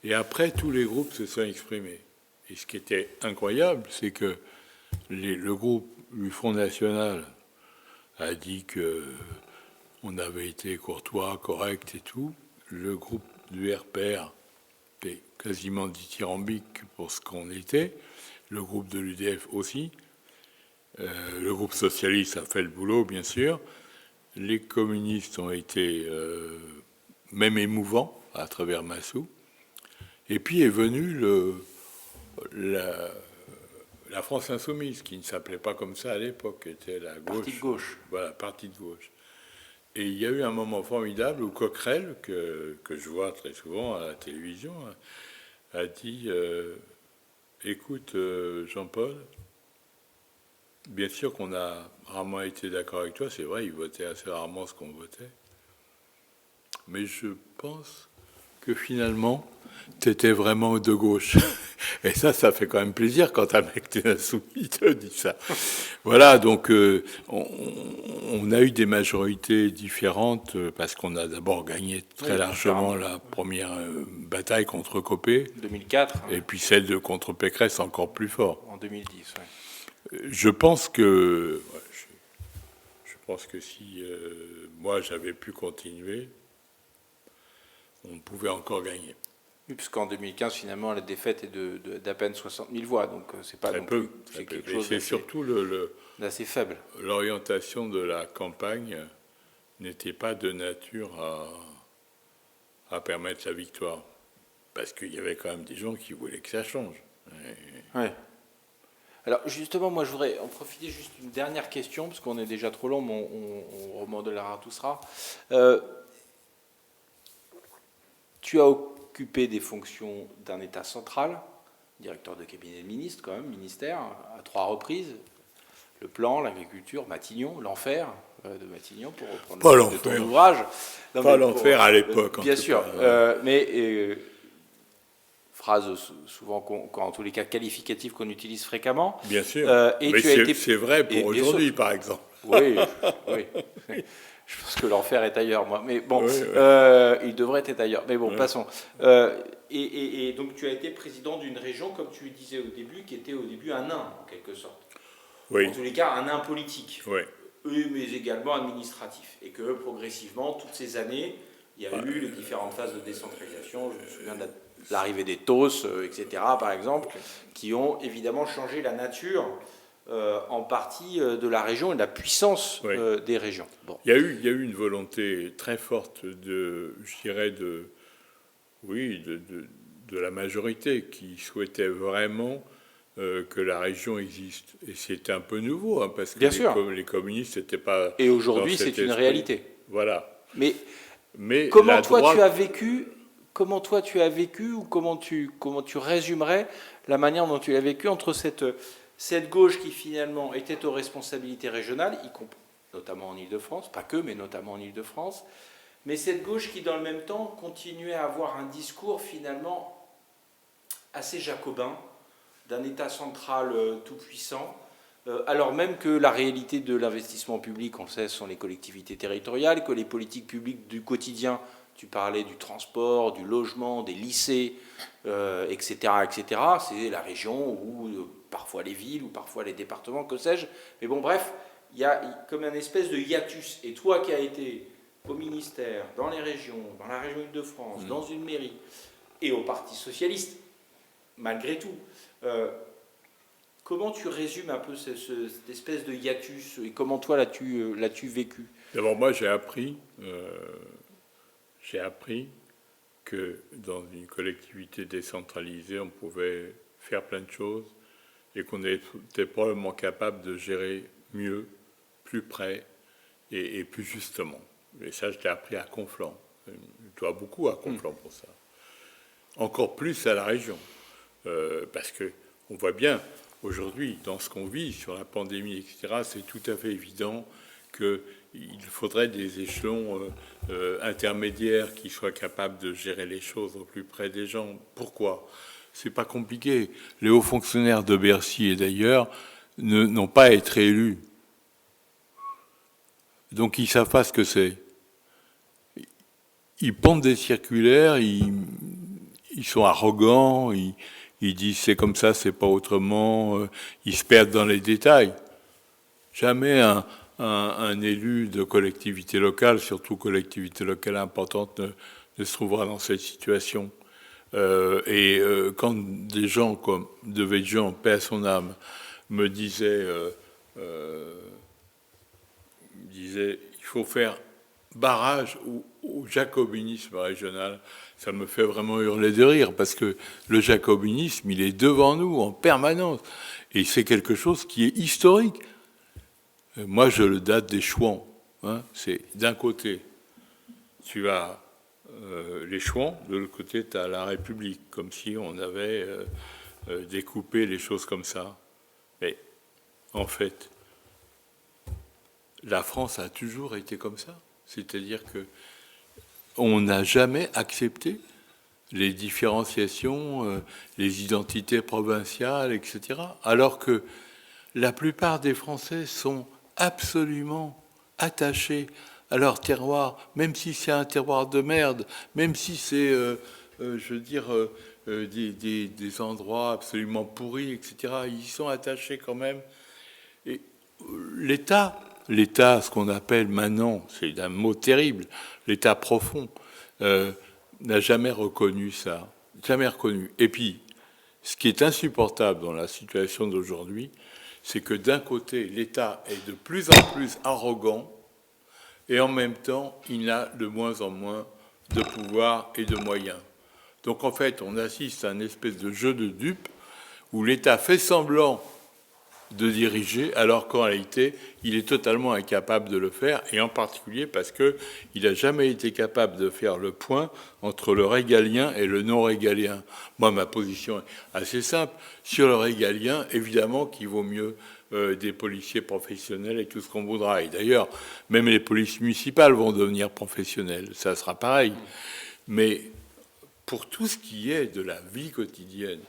Et après, tous les groupes se sont exprimés. Et ce qui était incroyable, c'est que le groupe du Front National a dit que on avait été courtois, correct et tout. Le groupe du RPR était quasiment dithyrambique pour ce qu'on était. Le groupe de l'UDF aussi. Le groupe socialiste a fait le boulot, bien sûr. Les communistes ont été même émouvants à travers Massou. Et puis est venue la France insoumise, qui ne s'appelait pas comme ça à l'époque, était la gauche. Parti de gauche. Voilà, parti de gauche. Et il y a eu un moment formidable où Coquerel, que je vois très souvent à la télévision, a dit écoute, Jean-Paul, bien sûr qu'on a rarement été d'accord avec toi, c'est vrai, il votait assez rarement ce qu'on votait. Mais je pense que finalement, tu étais vraiment de gauche. Et ça fait quand même plaisir quand un mec t'es insoumis te dit ça. Voilà, donc on a eu des majorités différentes parce qu'on a d'abord gagné très largement la première bataille contre Copé. 2004. Et puis celle contre Pécresse encore plus fort. En 2010, oui. Je pense que si moi j'avais pu continuer, on pouvait encore gagner. Oui, puisqu'en 2015, finalement, la défaite est d'à peine 60 000 voix, donc c'est pas Très non peu. plus, c'est quelque Mais chose c'est surtout d'assez faible. l'orientation de la campagne n'était pas de nature à permettre la victoire, parce qu'il y avait quand même des gens qui voulaient que ça change. Ouais. Alors justement, moi je voudrais en profiter juste une dernière question, parce qu'on est déjà trop long, mais on remodellera tout ça. Tu as occupé des fonctions d'un État central, directeur de cabinet de ministre quand même, ministère, à 3 reprises. Le plan, l'agriculture, Matignon, l'enfer de Matignon, pour reprendre le titre de ton ouvrage. Non, pas l'enfer à l'époque. Bien sûr, mais phrase souvent, en tous les cas qualificative qu'on utilise fréquemment. Bien sûr, et mais c'est vrai pour aujourd'hui, par exemple. Oui, oui. Je pense que l'enfer est ailleurs, moi. Mais bon, oui. Il devrait être ailleurs. Mais bon, passons. Et donc, tu as été président d'une région, comme tu le disais au début, qui était au début un nain, en quelque sorte. Oui. En tous les cas, un nain politique, Oui. mais également administratif. Et que progressivement, toutes ces années, il y a eu les différentes phases de décentralisation. Je me souviens de l'arrivée des TOS, etc., par exemple, qui ont évidemment changé la nature en partie de la région et de la puissance des régions. Bon. Il y a eu une volonté très forte de la majorité qui souhaitait vraiment que la région existe. Et c'était un peu nouveau, hein, parce que les communistes n'étaient pas... Et aujourd'hui, c'est une réalité. Voilà. Mais comment toi tu as vécu ou comment tu résumerais la manière dont tu l'as vécu entre cette gauche qui finalement était aux responsabilités régionales, y compris notamment en Île-de-France, pas que, mais notamment en Île-de-France, mais cette gauche qui dans le même temps continuait à avoir un discours finalement assez jacobin, d'un État central tout-puissant, alors même que la réalité de l'investissement public, on sait, sont les collectivités territoriales, que les politiques publiques du quotidien, tu parlais du transport, du logement, des lycées, etc., c'est la région ou parfois les villes ou parfois les départements, que sais-je. Mais bon, bref, il y a comme une espèce de hiatus. Et toi qui as été au ministère, dans les régions, dans la région Île-de-France, dans une mairie, et au Parti socialiste, malgré tout, comment tu résumes un peu cette espèce de hiatus et comment toi l'as-tu vécu? D'abord, moi, j'ai appris que dans une collectivité décentralisée, on pouvait faire plein de choses et qu'on était probablement capable de gérer mieux, plus près et plus justement. Et ça, je l'ai appris à Conflans. Je dois beaucoup à Conflans pour ça. Encore plus à la région. Parce qu'on voit bien, aujourd'hui, dans ce qu'on vit sur la pandémie, etc., c'est tout à fait évident qu'il faudrait des échelons intermédiaires qui soient capables de gérer les choses au plus près des gens. Pourquoi ? C'est pas compliqué. Les hauts fonctionnaires de Bercy et d'ailleurs n'ont pas à être élus. Donc ils savent pas ce que c'est. Ils pondent des circulaires, ils sont arrogants, ils disent c'est comme ça, c'est pas autrement, ils se perdent dans les détails. Jamais un élu de collectivité locale, surtout collectivité locale importante, ne se trouvera dans cette situation. Quand des gens comme De Végean, paix à son âme, me disaient il faut faire barrage au jacobinisme régional, ça me fait vraiment hurler de rire, parce que le jacobinisme, il est devant nous en permanence, et c'est quelque chose qui est historique. Moi, je le date des Chouans. Hein, c'est d'un côté, tu as les Chouans, de l'autre côté, tu as la République, comme si on avait découpé les choses comme ça. Mais en fait, la France a toujours été comme ça. C'est-à-dire que on n'a jamais accepté les différenciations, les identités provinciales, etc. Alors que la plupart des Français sont absolument attachés à leur terroir, même si c'est un terroir de merde, même si c'est, des endroits absolument pourris, etc. Ils y sont attachés quand même. Et l'État, ce qu'on appelle maintenant, c'est un mot terrible, l'État profond, n'a jamais reconnu ça, jamais reconnu. Et puis, ce qui est insupportable dans la situation d'aujourd'hui, c'est que d'un côté, l'État est de plus en plus arrogant, et en même temps, il a de moins en moins de pouvoir et de moyens. Donc en fait, on assiste à une espèce de jeu de dupes où l'État fait semblant de diriger, alors qu'en réalité, il est totalement incapable de le faire, et en particulier parce qu'il n'a jamais été capable de faire le point entre le régalien et le non-régalien. Moi, ma position est assez simple. Sur le régalien, évidemment qu'il vaut mieux des policiers professionnels et tout ce qu'on voudra. Et d'ailleurs, même les polices municipales vont devenir professionnelles. Ça sera pareil. Mais pour tout ce qui est de la vie quotidienne,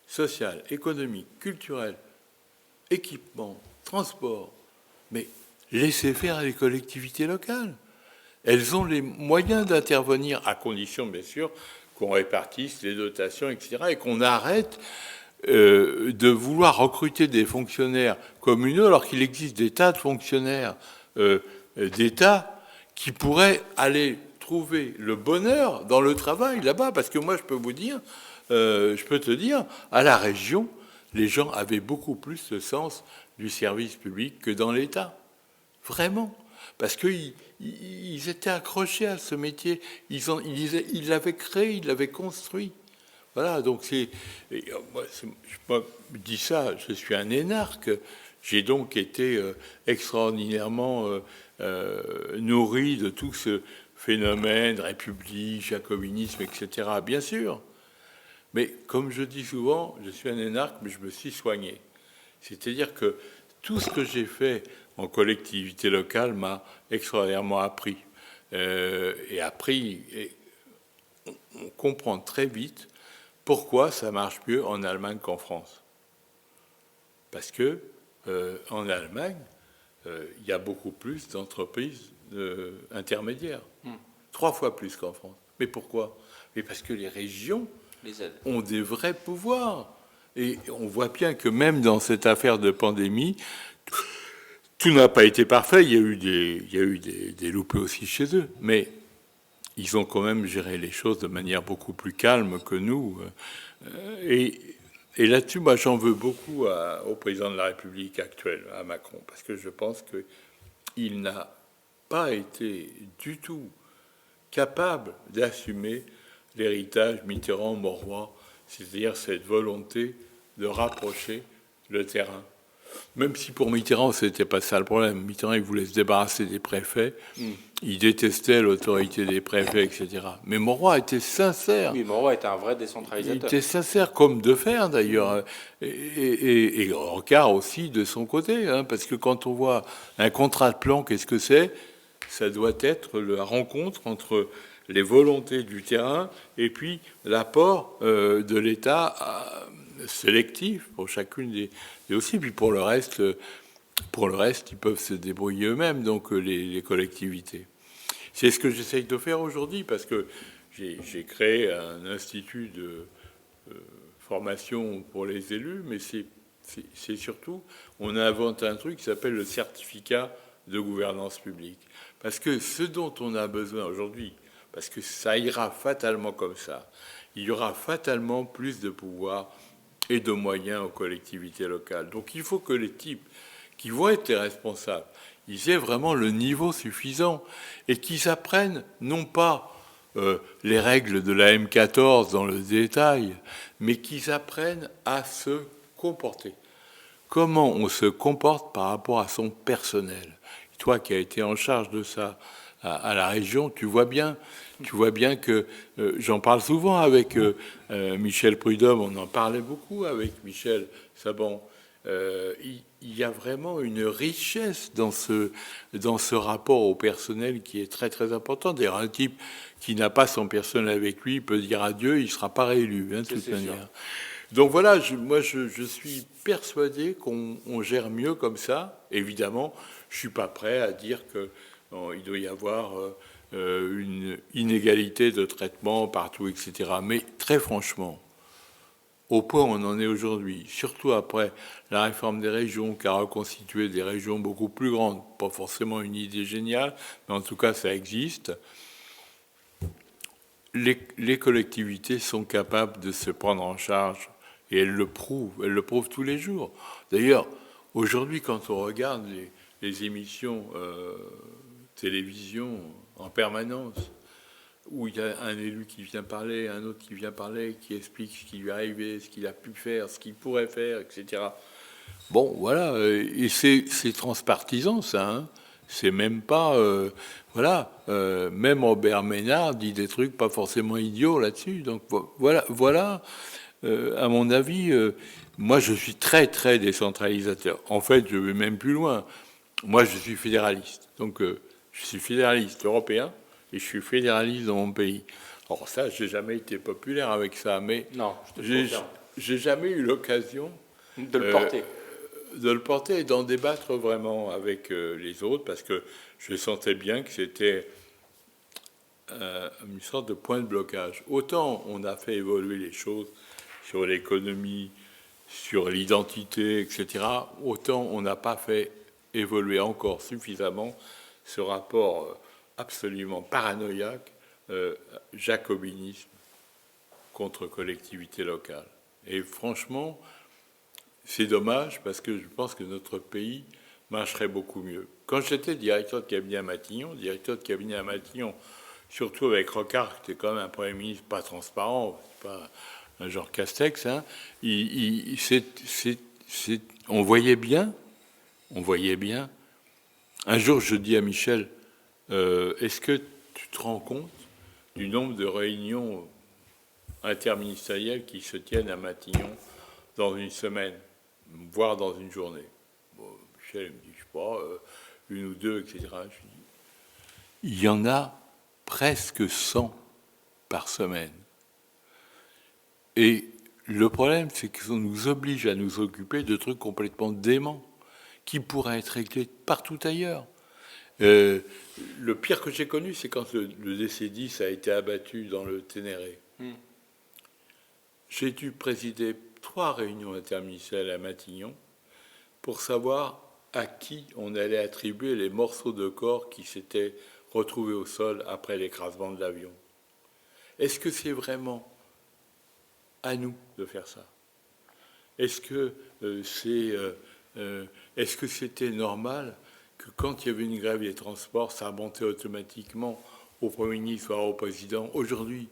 sociale, économique, culturelle, équipement, transport, mais laissez faire les collectivités locales. Elles ont les moyens d'intervenir, à condition, bien sûr, qu'on répartisse les dotations, etc., et qu'on arrête de vouloir recruter des fonctionnaires communaux alors qu'il existe des tas de fonctionnaires d'État qui pourraient aller trouver le bonheur dans le travail là-bas. Parce que moi, je peux te dire, à la région, les gens avaient beaucoup plus le sens du service public que dans l'État. Vraiment. Parce qu'ils étaient accrochés à ce métier. Ils l'avaient créé, ils l'avaient construit. Voilà, donc moi, je dis ça, je suis un énarque. J'ai donc été extraordinairement nourri de tout ce phénomène, république, jacobinisme, etc. Bien sûr. Mais comme je dis souvent, je suis un énarque, mais je me suis soigné. C'est-à-dire que tout ce que j'ai fait en collectivité locale m'a extraordinairement appris. Et on comprend très vite pourquoi ça marche mieux en Allemagne qu'en France. Parce que en Allemagne, il y a beaucoup plus d'entreprises intermédiaires. 3 fois plus qu'en France. Mais pourquoi? Mais parce que les régions ont des vrais pouvoirs. Et on voit bien que même dans cette affaire de pandémie, tout n'a pas été parfait. Il y a eu des loupés aussi chez eux. Mais ils ont quand même géré les choses de manière beaucoup plus calme que nous. Et là-dessus, moi, j'en veux beaucoup au président de la République actuel, à Macron, parce que je pense qu'il n'a pas été du tout capable d'assumer l'héritage Mitterrand-Mauroy, c'est-à-dire cette volonté de rapprocher le terrain. Même si pour Mitterrand, c'était pas ça le problème. Mitterrand, il voulait se débarrasser des préfets. Il détestait l'autorité des préfets, etc. Mais Mauroy était sincère. Oui, Mauroy était un vrai décentralisateur. Il était sincère, comme de fer, d'ailleurs. Et Rocard aussi, de son côté. Hein, parce que quand on voit un contrat de plan, qu'est-ce que c'est? Ça doit être la rencontre entre les volontés du terrain et puis l'apport de l'État sélectif pour chacune des aussi. Puis pour le reste, ils peuvent se débrouiller eux-mêmes, donc les collectivités. C'est ce que j'essaye de faire aujourd'hui, parce que j'ai créé un institut de formation pour les élus, mais c'est surtout, on invente un truc qui s'appelle le certificat de gouvernance publique. Parce que ce dont on a besoin aujourd'hui, parce que ça ira fatalement comme ça, il y aura fatalement plus de pouvoir et de moyens aux collectivités locales. Donc il faut que les types qui vont être les responsables, ils aient vraiment le niveau suffisant et qu'ils apprennent non pas les règles de la M14 dans le détail, mais qu'ils apprennent à se comporter. Comment on se comporte par rapport à son personnel. Toi qui as été en charge de ça à la région, tu vois bien que j'en parle souvent avec Michel Prudhomme, on en parlait beaucoup avec Michel Saban. Il y a vraiment une richesse dans ce rapport au personnel qui est très très important. D'ailleurs, un type qui n'a pas son personnel avec lui peut dire adieu, il ne sera pas réélu, de toute manière. Sûr. Donc voilà, moi je suis persuadé qu'on gère mieux comme ça. Évidemment, je ne suis pas prêt à dire qu'il doit y avoir une inégalité de traitement partout, etc. Mais très franchement, au point où on en est aujourd'hui, surtout après la réforme des régions, qui a reconstitué des régions beaucoup plus grandes, pas forcément une idée géniale, mais en tout cas ça existe, les collectivités sont capables de se prendre en charge, et elles le prouvent tous les jours. D'ailleurs, aujourd'hui, quand on regarde les émissions télévision en permanence, où il y a un élu qui vient parler, un autre qui vient parler, qui explique ce qui lui est arrivé, ce qu'il a pu faire, ce qu'il pourrait faire, etc. Bon, voilà, et c'est transpartisan, ça, hein. C'est même pas... même Robert Ménard dit des trucs pas forcément idiots là-dessus. Donc voilà à mon avis, moi je suis très très décentralisateur. En fait, je vais même plus loin. Moi je suis fédéraliste. Donc je suis fédéraliste européen et je suis fédéraliste dans mon pays. Alors ça, j'ai jamais été populaire avec ça, mais non, j'ai jamais eu l'occasion de le porter. De le porter et d'en débattre vraiment avec les autres, parce que je sentais bien que c'était une sorte de point de blocage. Autant on a fait évoluer les choses sur l'économie, sur l'identité, etc., autant on n'a pas fait évoluer encore suffisamment ce rapport absolument paranoïaque, jacobinisme contre collectivité locale. Et franchement, c'est dommage parce que je pense que notre pays marcherait beaucoup mieux. Quand j'étais directeur de cabinet à Matignon, surtout avec Rocard, qui était quand même un Premier ministre pas transparent, pas un genre Castex, hein, on voyait bien. Un jour, je dis à Michel, est-ce que tu te rends compte du nombre de réunions interministérielles qui se tiennent à Matignon dans une semaine, voire dans une journée? Bon, Michel me dit, je sais pas, une ou deux, etc. Je dis, il y en a presque 100 par semaine. Et le problème, c'est qu'on nous oblige à nous occuper de trucs complètement déments qui pourraient être réglés partout ailleurs. Le pire que j'ai connu, c'est quand le DC-10 a été abattu dans le Ténéré. J'ai dû présider 3 réunions interministérielles à Matignon pour savoir à qui on allait attribuer les morceaux de corps qui s'étaient retrouvés au sol après l'écrasement de l'avion. Est-ce que c'est vraiment à nous de faire ça? Est-ce que c'était normal que quand il y avait une grève des transports, ça remontait automatiquement au Premier ministre ou au Président? Aujourd'hui,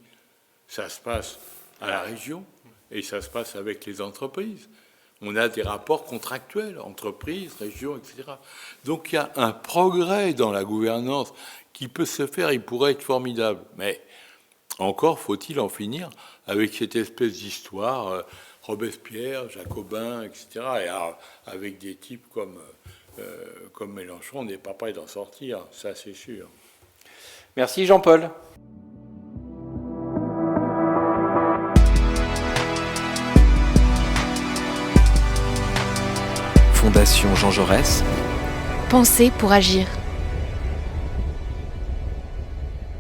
ça se passe à la région et ça se passe avec les entreprises. On a des rapports contractuels, entreprises, régions, etc. Donc il y a un progrès dans la gouvernance qui peut se faire, il pourrait être formidable. Mais encore faut-il en finir avec cette espèce d'histoire Robespierre, Jacobin, etc. Et alors, avec des types comme Mélenchon, on n'est pas prêt d'en sortir, ça c'est sûr. Merci Jean-Paul. Fondation Jean Jaurès. Penser pour agir.